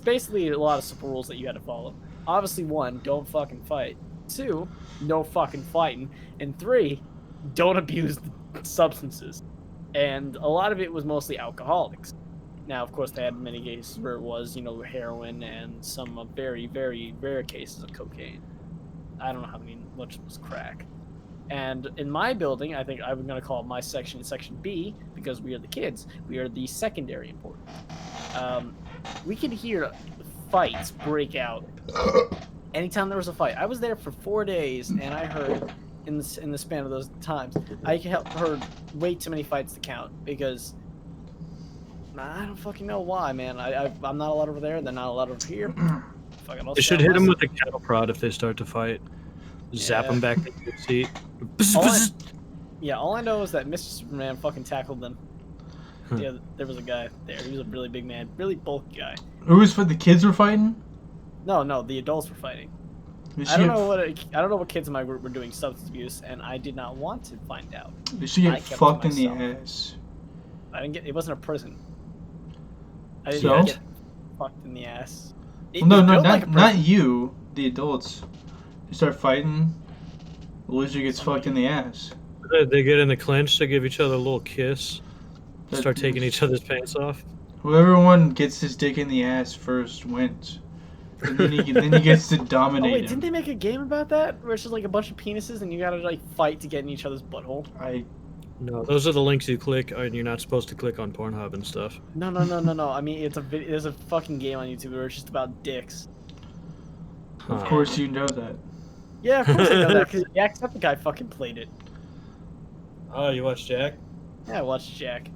basically a lot of simple rules that you had to follow. Obviously, 1, don't fucking fight. 2, no fucking fighting, and 3, don't abuse the substances. And a lot of it was mostly alcoholics. Now, of course, they had many cases where it was, heroin and some very, very rare cases of cocaine. I don't know how much was crack. And in my building, I think I'm going to call my section Section B, because we are the kids. We are the secondary important. We could hear fights break out anytime there was a fight. I was there for 4 days, and I heard, in the span of those times, I heard way too many fights to count, because I don't fucking know why, man. I'm not allowed over there, they're not allowed over here. Fucking You should hit them with a cattle prod if they start to fight. Zap them back into your seat. All I know is that Mr. Superman fucking tackled them. Yeah, there was a guy there. He was a really big man, really bulky guy. Who was for the kids were fighting? No, the adults were fighting. They I don't know what kids in my group were doing substance abuse, and I did not want to find out. They should I get kept fucked to in the myself. ass. I didn't get. It wasn't a prison. I didn't So? get fucked in the ass. It Well, no, felt like a not prison. you. The adults. You start fighting. The loser gets fucked in the ass. They get in the clinch, they give each other a little kiss, That- start taking each other's pants off. Whoever one gets his dick in the ass first wins. And then he gets to Oh dominate wait, him. didn't they make a game about that where it's just like a bunch of penises and you gotta like fight to get in each other's butthole? No, those are the links you click, and you're not supposed to click on Pornhub and stuff. No. I mean, there's a fucking game on YouTube where it's just about dicks. Of course you know that. Yeah, of course I know that because Jacksepticeye fucking played it. Oh, you watch Jack? Yeah, I watched Jack.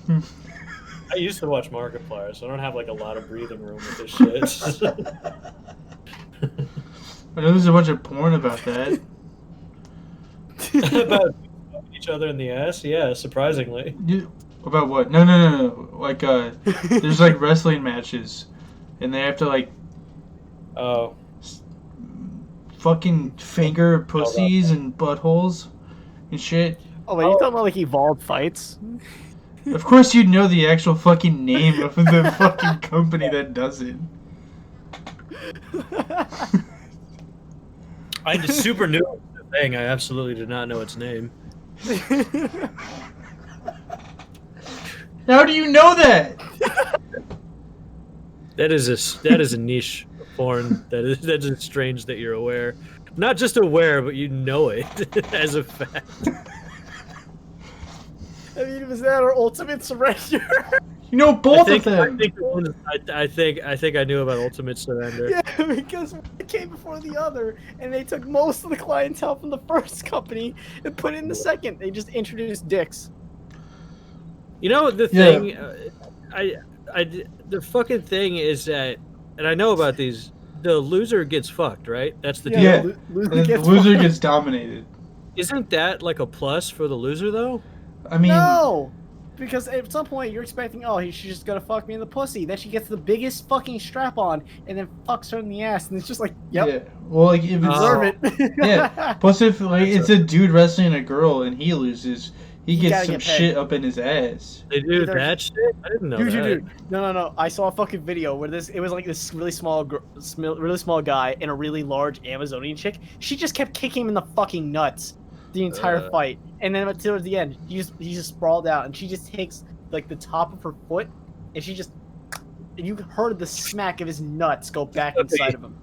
I used to watch Markiplier, so I don't have like a lot of breathing room with this shit. I know there's a bunch of porn about that. About each other in the ass? Yeah, surprisingly. About what? No. Like, there's like wrestling matches. And they have to like Oh. fucking finger pussies and buttholes and shit. Oh wait, you talking about like evolved fights? Of course you'd know the actual fucking name of the fucking company that does it. I just super knew it was a thing. I absolutely did not know its name. How do you know that? That is a niche porn. That is strange that you're aware. Not just aware, but you know it as a fact. I mean, was that our ultimate surrender? You know both of them. I think I knew about Ultimate Surrender. Yeah, because one came before the other, and they took most of the clientele from the first company and put it in the second. They just introduced dicks. You know the thing, the fucking thing is that, and I know about these. The loser gets fucked, right? That's the deal. Yeah. Loser And the gets loser fucked. gets dominated. Isn't that like a plus for the loser though? I mean, No! Because at some point you're expecting, oh, she's just gonna fuck me in the pussy. Then she gets the biggest fucking strap on and then fucks her in the ass. And it's just like, yep, yeah. Well, like if it's deserve it. yeah. Plus, if like it's a dude wrestling a girl and he loses, he You gets gotta some get pegged. shit up in his ass. They do Either- that shit? I didn't know Dude, that. dude. No. I saw a fucking video where it was like this really small guy and a really large Amazonian chick. She just kept kicking him in the fucking nuts the entire fight, and then towards the end, he just sprawled out, and she just takes like the top of her foot, and you heard the smack of his nuts go back inside of him.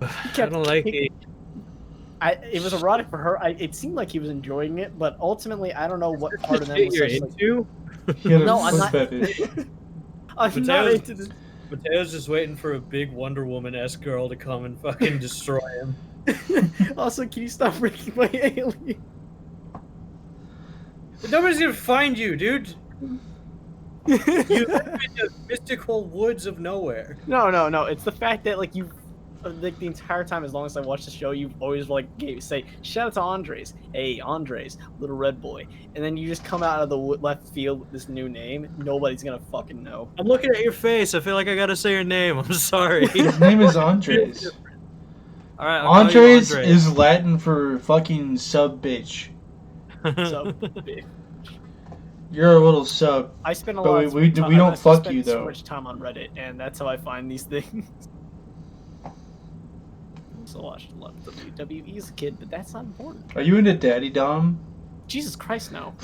I don't like it. It was erotic for her. It seemed like he was enjoying it, but ultimately, I don't know what part of them Shit was you're such, like, into? He had a No, I'm foot not. fetish. I'm not into this. Mateo's just waiting for a big Wonder Woman-esque girl to come and fucking destroy him. Also, can you stop breaking my alien? Nobody's gonna find you, dude. You live in the mystical woods of nowhere. No. It's the fact that like like the entire time, as long as I watch the show, you've always like say shout out to Andres. Hey, Andres, little red boy, and then you just come out of the left field with this new name. Nobody's gonna fucking know. I'm looking at your face. I feel like I gotta say your name. I'm sorry. His name is Andres. All right, I'll call you Andres Andres. is Latin for fucking sub bitch. So You're a little sub. I spend a But lot. we of time, don't I fuck spend you, so though. much time on Reddit, and that's how I find these things. So watched a lot of WWE as a kid, but that's not important. Are you into Daddy Dom? Jesus Christ, no.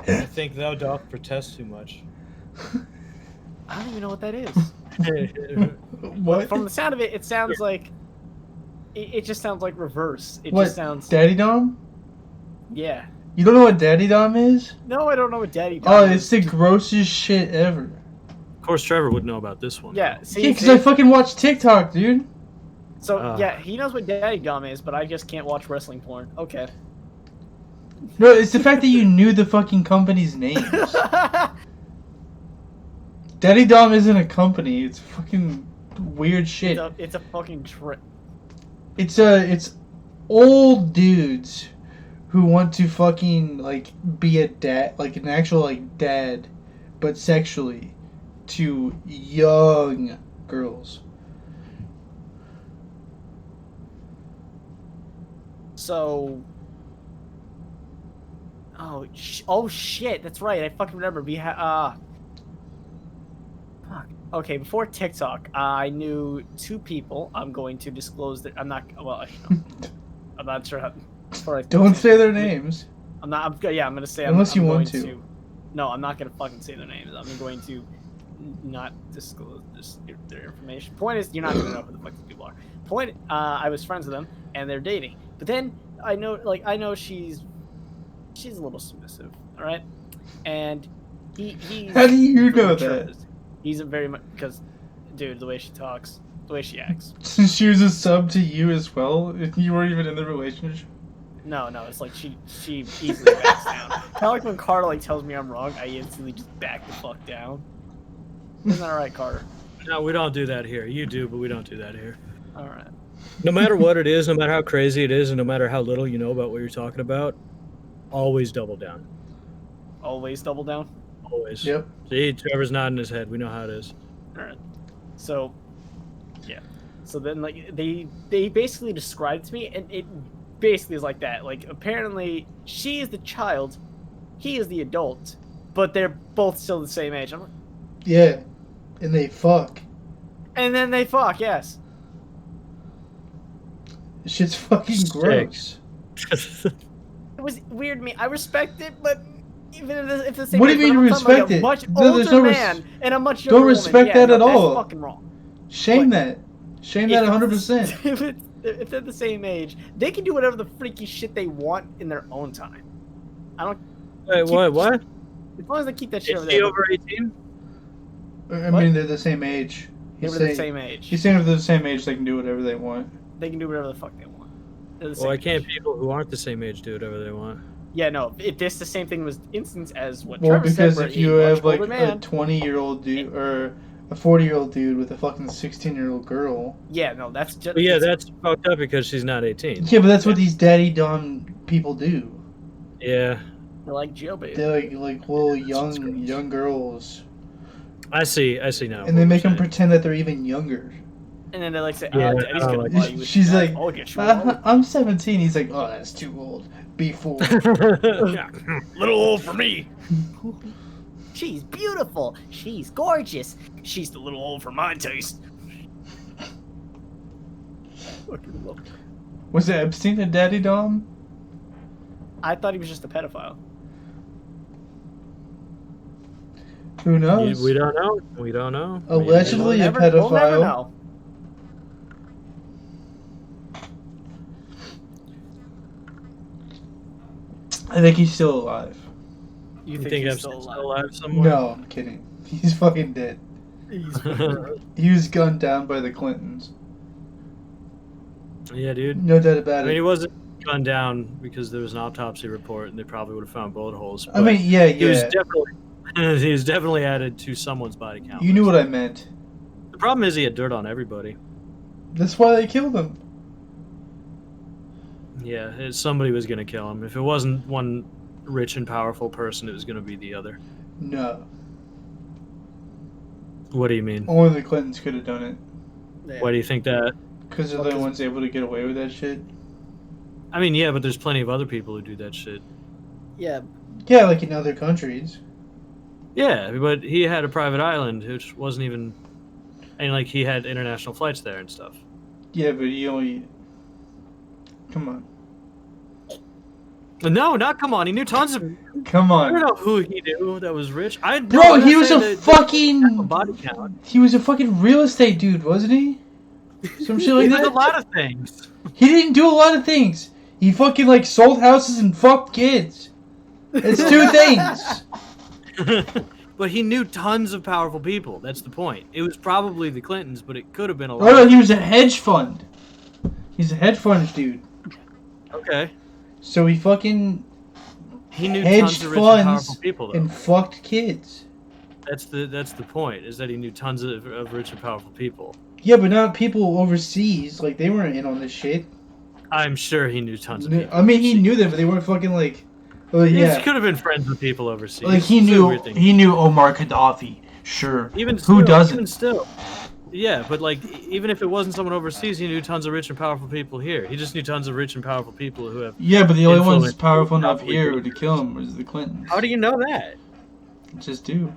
I think thou doth protest too much. I don't even know what that is. What? From the sound of it, it sounds like it just sounds like reverse. It What? just sounds Daddy Dom? yeah. You don't know what Daddy Dom is? No, I don't know what Daddy Oh, Dom it's is. the grossest shit ever. Of course, Trevor would know about this one. Yeah, see, Yeah, because I fucking watch TikTok, dude. so yeah, he knows what Daddy Dom is, but I just can't watch wrestling porn. Okay. No, it's the fact that you knew the fucking company's names. Daddy Dom isn't a company. It's fucking weird shit. It's a fucking trip. It's old dudes who want to fucking like be a dad, like an actual like dad, but sexually to young girls. So. Oh shit! That's right. I fucking remember. Fuck. Okay, before TikTok, I knew two people. I'm going to disclose that I'm not. Well, I'm not sure how. Don't say their names. I'm not. I'm gonna say. Unless I'm you going want to. No, I'm not gonna fucking say their names. I'm going to not disclose their information. Point is, you're not gonna know who the fuck these people are. Point. I was friends with them, and they're dating. But then I know she's a little submissive. All right, and he's. How do you know mature. that? He's a very much because, dude, the way she talks, the way she acts. Since she was a sub to you as well, if you weren't even in the relationship. No, it's like she easily backs down. Kind of like when Carter like tells me I'm wrong, I instantly just back the fuck down. Isn't that right, Carter? No, we don't do that here. You do, but we don't do that here. All right. No matter what it is, no matter how crazy it is, and no matter how little you know about what you're talking about, always double down. Always double down. Always. Yep. See, Trevor's nodding his head. We know how it is. All right. So, yeah. So then, like, they basically described it to me, and it basically is like that. Like, apparently, she is the child, he is the adult, but they're both still the same age. I'm like, Yeah. And they fuck. and then they fuck. Yes. This shit's fucking Sick. gross. It was weird to me. I respect it, but even if it's the same What do age, you mean but I'm talking about respect it? a much No, there's older no man and a much younger don't respect woman. Yeah, that no, at all. That's fucking wrong. Shame What? that. Shame that 100%. If they're the same age, they can do whatever the freaky shit they want in their own time. I don't. Wait, what? As long as they keep that shit Is over he there. over 18? I What? mean, they're the same age. They He's were the saying, same age. he's saying if they're the same age, they can do whatever they want. They can do whatever the fuck they want. They're the Well, why same can't age. people who aren't the same age do whatever they want? Yeah, no. If this the same thing was instance as what Well, Trevor said, because where if a you much have like older a man, 20-year-old dude or a 40-year-old dude with a fucking 16-year-old girl. yeah, no, that's just. But yeah, that's fucked up because she's not 18. Yeah, but that's what these daddy dom people do. Yeah, They're like jailbait. They're like little young girls, I see now. and they make them pretend that they're even younger. And then they like say, Yeah, Daddy's gonna like, buy you. She's that. like, I'll get you one." I'm 17. He's like, oh, that's too old. Be fool. Yeah, little old for me. She's beautiful. She's gorgeous. She's a little old for my taste. Fucking love. Was it Epstein a daddy dom? I thought he was just a pedophile. Who knows? We don't know. We don't know. Allegedly a We'll never pedophile. know. I think he's still alive. You You think, think he's I'm still still alive? alive somewhere? No, I'm kidding. He's fucking dead. He was gunned down by the Clintons. Yeah, dude. No doubt about I mean, he it. wasn't gunned down because there was an autopsy report, and they probably would have found bullet holes. I mean, yeah, he was yeah. definitely he was definitely added to someone's body count. You knew what I meant. The problem is he had dirt on everybody. That's why they killed him. Yeah, somebody was gonna kill him. If it wasn't one rich and powerful person, it was gonna be the other. No. What do you mean? Only the Clintons could have done it. Yeah. Why do you think that? Because they're the ones able to get away with that shit. I mean, yeah, but there's plenty of other people who do that shit. Yeah, Yeah, like in other countries. Yeah, but he had a private island, which wasn't even, and like he had international flights there and stuff. Yeah, but he only... Come on. No, not come on. He knew tons of. Come I don't on. know who he knew that was rich. Bro, he was a fucking... body count. He was a fucking real estate dude, wasn't he? Some shit like He did a that? lot of things. He didn't do a lot of things. He fucking, like, sold houses and fucked kids. It's two things. But he knew tons of powerful people. That's the point. It was probably the Clintons, but it could have been a lot. Oh, no, he was a hedge fund. He's a hedge fund dude. Okay. So he fucking He knew hedged tons of rich and powerful funds people, though. and fucked kids. That's the point. Is that he knew tons of rich and powerful people. Yeah, but not people overseas. Like, they weren't in on this shit. I'm sure he knew tons of people. I mean, he knew them, but they weren't fucking, like... Well, He yeah. could have been friends with people overseas. Like, he It's a knew weird thing. he knew Omar Gaddafi. Sure. Even Who still, doesn't? Even still. Yeah, but like, even if it wasn't someone overseas, he knew tons of rich and powerful people here. He just knew tons of rich and powerful people who have. Yeah, but the only ones influence. powerful enough Probably here did. to kill him was the Clintons. How do you know that? Just do.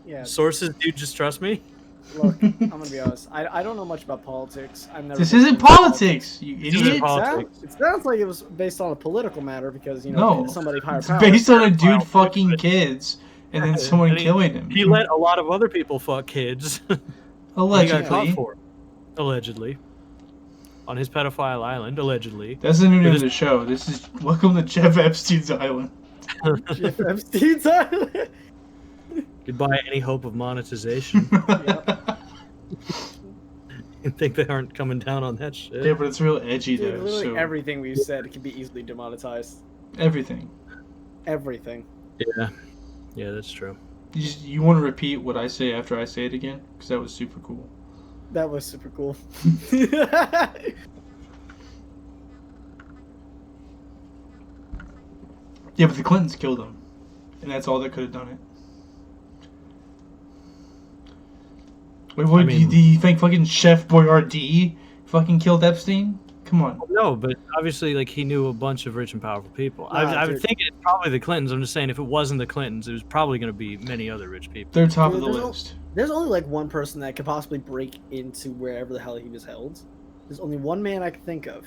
yeah. Sources, dude, just trust me. Look, I'm gonna be honest. I don't know much about politics. I've never. This been isn't into politics, you This isn't idiot. politics. It sounds like it was based on a political matter because you know No. somebody higher It's power. based on a dude Wild fucking but- kids and then someone And he- killing him. He let a lot of other people fuck kids. He got caught Allegedly. for it. Allegedly. On his pedophile island, allegedly. That's the new name But of the show. This is Welcome to Jeff Epstein's Island. Jeff Epstein's Island. Goodbye, any hope of monetization. You think they aren't coming down on that shit? Yeah, but it's real edgy Dude, though. literally So everything we've said can be easily demonetized. everything. Everything. Yeah. Yeah, that's true. You want to repeat what I say after I say it again? Because that was super cool. That was super cool. Yeah, but the Clintons killed him, and that's all that could have done it. Wait, what? I mean- do you think fucking Chef Boyardee fucking killed Epstein? Come on. No, but obviously, like, he knew a bunch of rich and powerful people. Nah, I would dude. think it's probably the Clintons. I'm just saying, if it wasn't the Clintons, it was probably going to be many other rich people. They're top of Dude, the there's no- list. There's only like one person that could possibly break into wherever the hell he was held. There's only one man I can think of.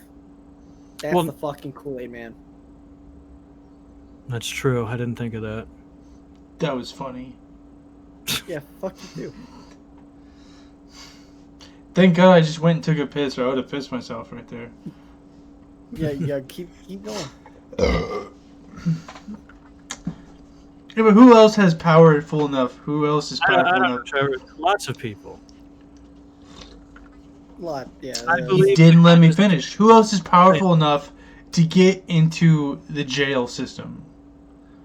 That's Well- the fucking Kool-Aid man. That's true. I didn't think of that. That was funny. Yeah, fuck you too. Thank God I just went and took a piss, or I would have pissed myself right there. Yeah, keep going. Yeah, but who else has powerful enough? Who else is I powerful don't know, enough? Trevor. Lots of people. Lot, yeah. I yeah. believe- You didn't let me finish. Who else is powerful enough to get into the jail system?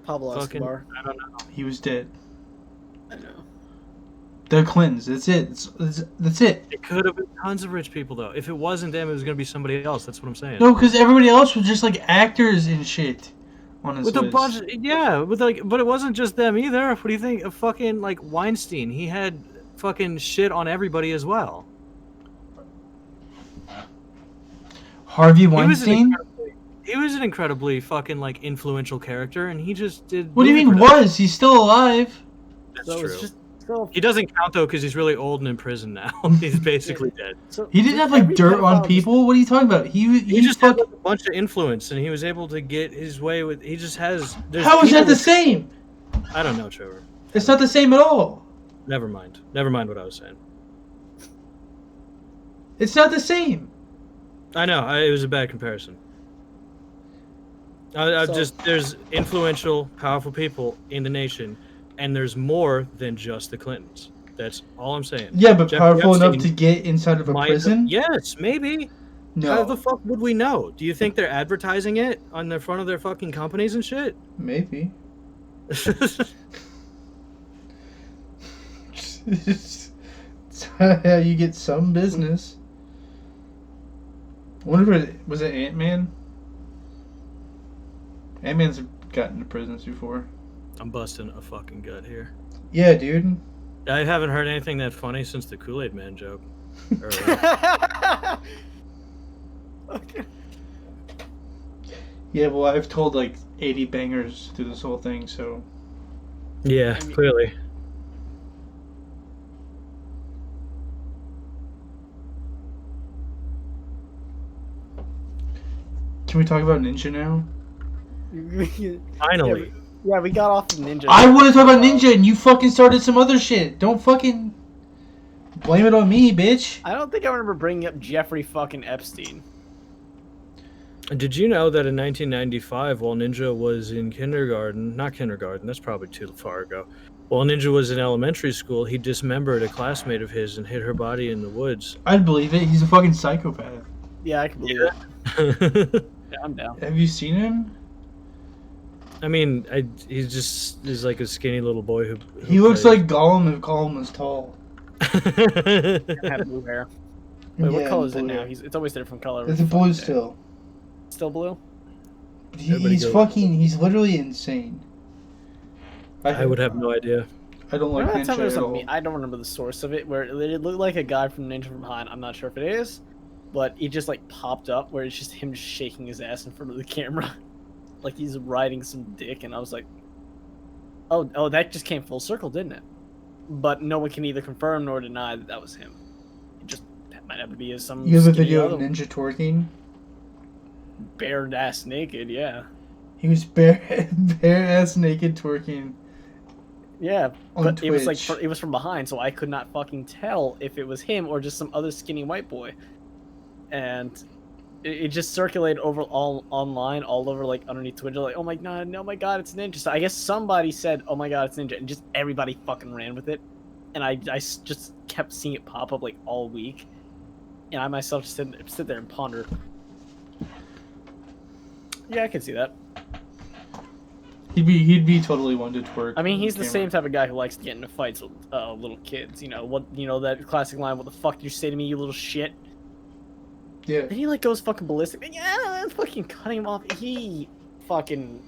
Pablo Fucking, Escobar. I don't know. He was dead. I know. The Clintons. That's it. That's it. It could have been tons of rich people, though. If it wasn't them, it was going to be somebody else. That's what I'm saying. No, because everybody else was just like actors and shit on his With a list. bunch, yeah, with like, but it wasn't just them either. What do you think? A fucking like Weinstein, he had fucking shit on everybody as well. Harvey Weinstein? He was an incredibly fucking like influential character, and he just did. What do you movie mean production. was? He's still alive. That's So true. it's just so. He doesn't count though because he's really old and in prison now. He's basically dead. So He didn't have like every dirt on pedophile people. What are you talking about? He just had like, a bunch of influence, and he was able to get his way with. He just has. How is that the same? I don't know, Trevor. It's not the same at all. Never mind. Never mind what I was saying. It's not the same. I know. It was a bad comparison. There's influential, powerful people in the nation, and there's more than just the Clintons. That's all I'm saying. Yeah, but Jeffrey powerful enough Epstein to get inside of a prison? Yes, maybe. No. How the fuck would we know? Do you think they're advertising it on the front of their fucking companies and shit? Maybe. It's how you get some business. I wonder if was it Ant-Man? Ant-Man's gotten to prisons before. I'm busting a fucking gut here. Yeah, dude. I haven't heard anything that funny since the Kool-Aid Man joke. Okay. Yeah, well, I've told like 80 bangers through this whole thing, so... Yeah, I mean- clearly. Can we talk about Ninja now? Finally. Yeah, we got off of Ninja. I want to talk about Ninja, and you fucking started some other shit. Don't fucking blame it on me, bitch. I don't think I remember bringing up Jeffrey fucking Epstein. Did you know that in 1995, while Ninja was in kindergarten, not kindergarten, that's probably too far ago. While Ninja was in elementary school, he dismembered a classmate of his and hid her body in the woods. I'd believe it. He's a fucking psychopath. Yeah, I can believe it. Yeah, I'm down. Have you seen him? I mean, he just is like a skinny little boy who He looks like Gollum if Gollum was tall. I have blue hair. Wait, what Yeah, color is it blue. now? It's always a different color. It's a blue still. Still blue? Everybody He's goes- fucking, he's literally insane. I would have no idea. I don't like Remember that time there Ninja was at a all. I don't remember the source of it, where it looked like a guy from Ninja from Behind. I'm not sure if it is, but it just like popped up where it's just him shaking his ass in front of the camera, like he's riding some dick, and I was like, oh, that just came full circle, didn't it? But no one can either confirm nor deny that was him. It just that might have to be some. You have a skinny video of other- Ninja twerking? bare ass naked, yeah, He was bare ass naked twerking. yeah. On But it was like Twitch. it was from behind, so I could not fucking tell if it was him or just some other skinny white boy. And it just circulated over all online, all over like underneath Twitter, like, oh my god, it's Ninja. So I guess somebody said, oh my god, it's Ninja, and just everybody fucking ran with it. And I just kept seeing it pop up like all week, and I myself just sit there and ponder. Yeah, I can see that. He'd be totally one to twerk. I mean, he's on the camera. same type of guy who likes to get into fights with little kids. You know that classic line, "What the fuck did you say to me, you little shit?" Yeah. And he like goes fucking ballistic. Yeah, I'm fucking cutting him off. He fucking,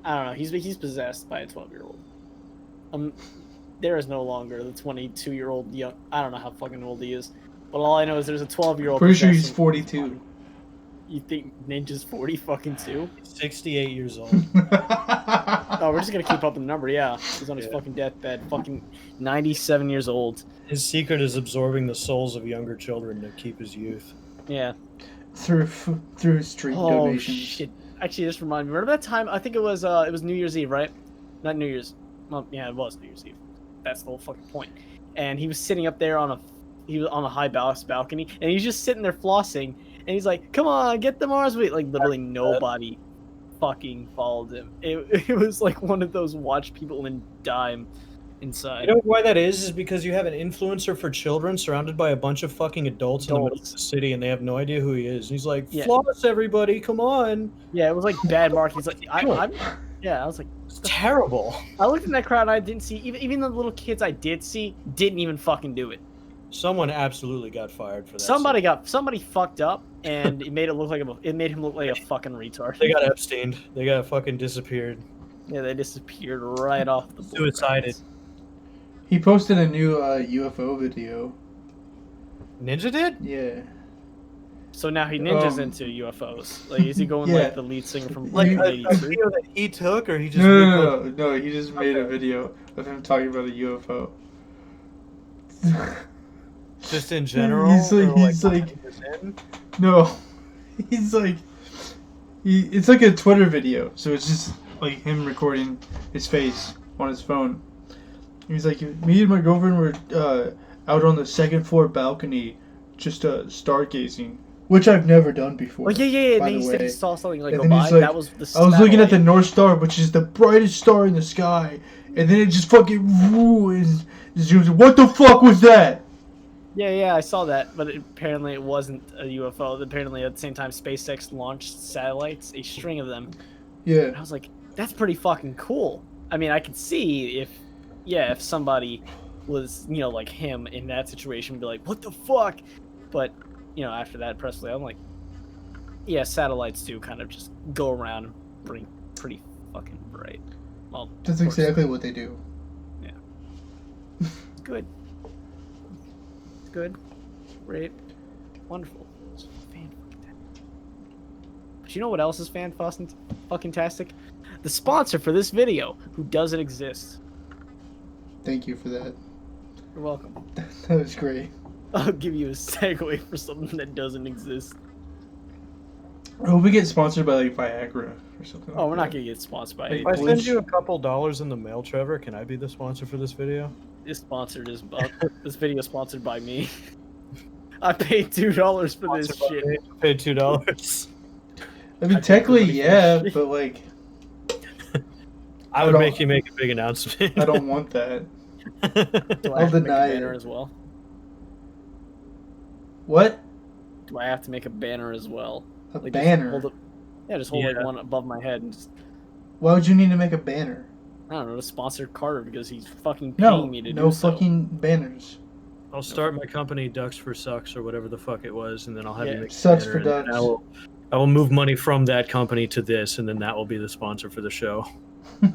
I don't know. He's possessed by a 12-year-old. There is no longer the 22-year-old young. I don't know how fucking old he is, but all I know is there's a 12-year-old. Pretty sure he's 42. You think Ninja's 40 fucking 2? 68 years old. Oh, we're just gonna keep up the number. Yeah, he's on his Yeah. fucking deathbed. Fucking 97 years old. His secret is absorbing the souls of younger children to keep his youth. Yeah. through street Oh donations. shit! Actually, just remind me. Remember that time? I think it was New Year's Eve, right? Not New Year's. Well, yeah, it was New Year's Eve. That's the whole fucking point. And he was sitting up there on a high balcony, and he's just sitting there flossing, and he's like, "Come on, get the Mars wheat!" Like literally nobody fucking followed him. It was like one of those watch people and dime inside. You know why that is because you have an influencer for children surrounded by a bunch of fucking adults in the middle of the city, and they have no idea who he is. And he's like, Yeah. floss, everybody, come on. Yeah, it was like bad marketing. He's like, I was like, It's terrible. I looked in that crowd, and I didn't see even the little kids I did see didn't even fucking do it. Someone absolutely got fired for that. Somebody fucked up, and it made him look like a fucking retard. They got Epsteined. They got fucking disappeared. Yeah, they disappeared right off the board. Suicided. He posted a new UFO video. Ninja did? Yeah. So now he ninjas Um, into UFOs. Like, is he going yeah. like the lead singer from Like Blink a 182? video that he took, or he just No. He just made a video of him talking about a UFO. just in general. He's like- or, he's like- 100%? No, he's like, it's like a Twitter video, so it's just like him recording his face on his phone. He's like, me and my girlfriend were out on the second floor balcony, just stargazing, which I've never done before. Oh yeah. by And the he said he way. saw something like And go then by. he's like, That was the. I was looking at the satellite. North Star, which is the brightest star in the sky, and then it just fucking woo and zooms. What the fuck was that? Yeah, I saw that, but apparently it wasn't a UFO. Apparently, at the same time, SpaceX launched satellites, a string of them. And Yeah. I was like, that's pretty fucking cool. I mean, I could see if somebody was, like him in that situation, be like, what the fuck? But, after that press play, I'm like, yeah, satellites do kind of just go around and bring pretty fucking bright. Well, That's of course, exactly what they do. it's good. It's good. Great. Wonderful. It's fan-fucking-tastic. But you know what else is fan-fucking-tastic? The sponsor for this video, who doesn't exist. Thank you for that. You're welcome. That was great. I'll give you a segue for something that doesn't exist. I hope we get sponsored by like Viagra or something. Oh, like we're that. not gonna get sponsored by Hey, If I anything. send you a couple dollars in the mail, Trevor, can I be the sponsor for this video? This video is sponsored by me. I paid $2 for this Sponsored by shit. me. I paid $2. I mean, I technically, paid yeah, for this but like, I would don't- make you make a big announcement. I don't want that. Do I I'll have to make deny a banner it. as well? What? Do I have to make a banner as well? A Like, banner? Just hold like Yeah. one above my head and just, Why would you need to make a banner? I don't know, to sponsor Carter because he's fucking paying No, me to no do so. fucking banners. I'll start my company, Ducks for Sucks, or whatever the fuck it was, and then I'll have Yeah. you make a Sucks banner, for and then Ducks. I will move money from that company to this, and then that will be the sponsor for the show. We're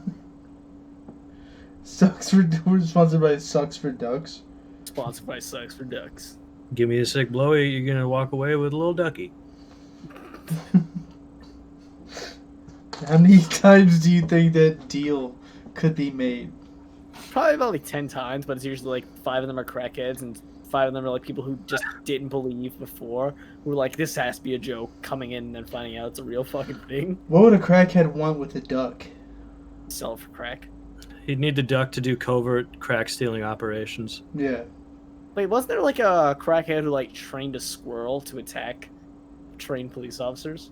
sponsored by Sucks for Ducks. Sponsored by Sucks for Ducks. Give me a sick blowy, you're gonna walk away with a little ducky. How many times do you think that deal could be made? Probably about like 10 times, but it's usually like 5 of them are crackheads and 5 of them are like people who just didn't believe before, who were like, this has to be a joke, coming in and then finding out it's a real fucking thing. What would a crackhead want with a duck? Sell it for crack. He'd need the duck to do covert crack stealing operations. Yeah. Wait, wasn't there like a crackhead who like trained a squirrel to attack trained police officers?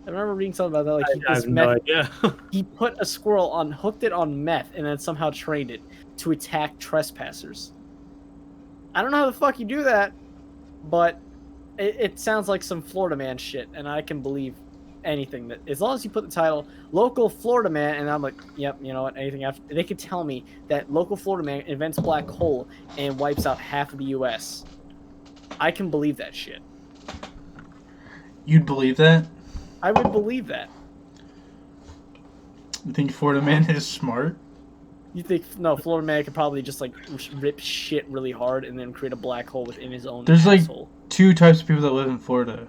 I remember reading something about that. Like I have no idea. he put a squirrel on, hooked it on meth, and then somehow trained it to attack trespassers. I don't know how the fuck you do that, but it sounds like some Florida man shit, and I can believe anything that, as long as you put the title "local Florida man," and I'm like, yep, you know what? Anything after they could tell me that local Florida man invents black hole and wipes out half of the U.S. I can believe that shit. You'd believe that? I would believe that. You think Florida man is smart? You think no, Florida man could probably just like rip shit really hard and then create a black hole within his own There's like asshole. 2 types of people that live in Florida.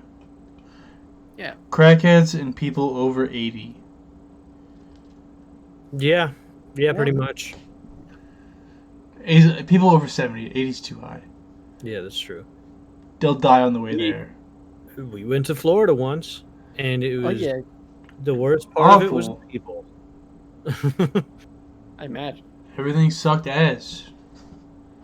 Yeah. Crackheads and people over 80. Yeah, pretty much. People over 70. 80's too high. Yeah, that's true. They'll die on the way Yeah. there. We went to Florida once, and it was Oh yeah, the worst part of it was the Awful. people. I imagine. Everything sucked ass.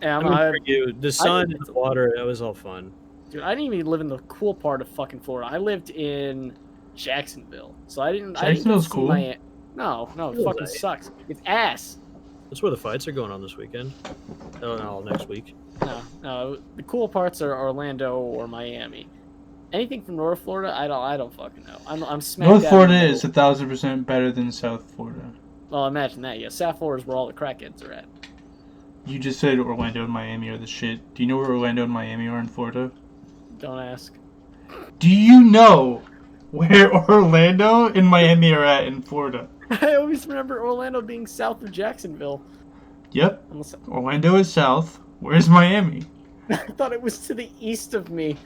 Yeah, I mean, for you, the sun and the water, that was all fun. dude, I didn't even live in the cool part of fucking Florida. I lived in Jacksonville, so I didn't. Jacksonville's see cool. No, it Feels fucking right. sucks. It's ass. That's where the fights are going on this weekend. Oh, no, next week. No. The cool parts are Orlando or Miami. Anything from North Florida, I don't fucking know. I'm smack North dab Florida in the is middle. 1,000% better than South Florida. Well, imagine that. Yeah, South Florida is where all the crackheads are at. You just said Orlando and Miami are the shit. Do you know where Orlando and Miami are in Florida? Don't ask. Do you know where Orlando and Miami are at in Florida? I always remember Orlando being south of Jacksonville. Yep. Unless Orlando is south. Where's Miami? I thought it was to the east of me.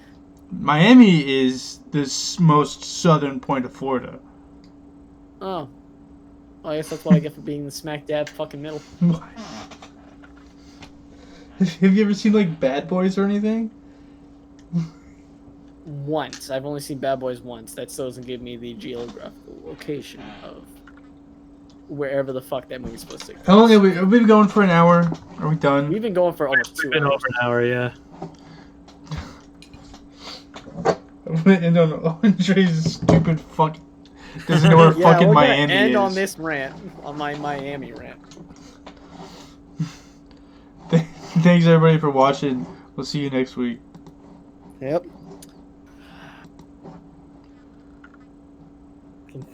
Miami is the most southern point of Florida. Oh. Well, I guess that's what I get for being the smack dab fucking middle. What? Have you ever seen like Bad Boys or anything? Once. I've only seen Bad Boys once. That still doesn't give me the geographical location of wherever the fuck that movie's supposed to take place. How long have we been going for? An hour? Are we done? We've been going for almost 2 Been hours. over an hour, yeah. I'm gonna end on Andre's stupid fuck. Doesn't know where Yeah, fucking we're gonna Miami end is. on this rant, on my Miami rant. Thanks everybody for watching. We'll see you next week. Yep.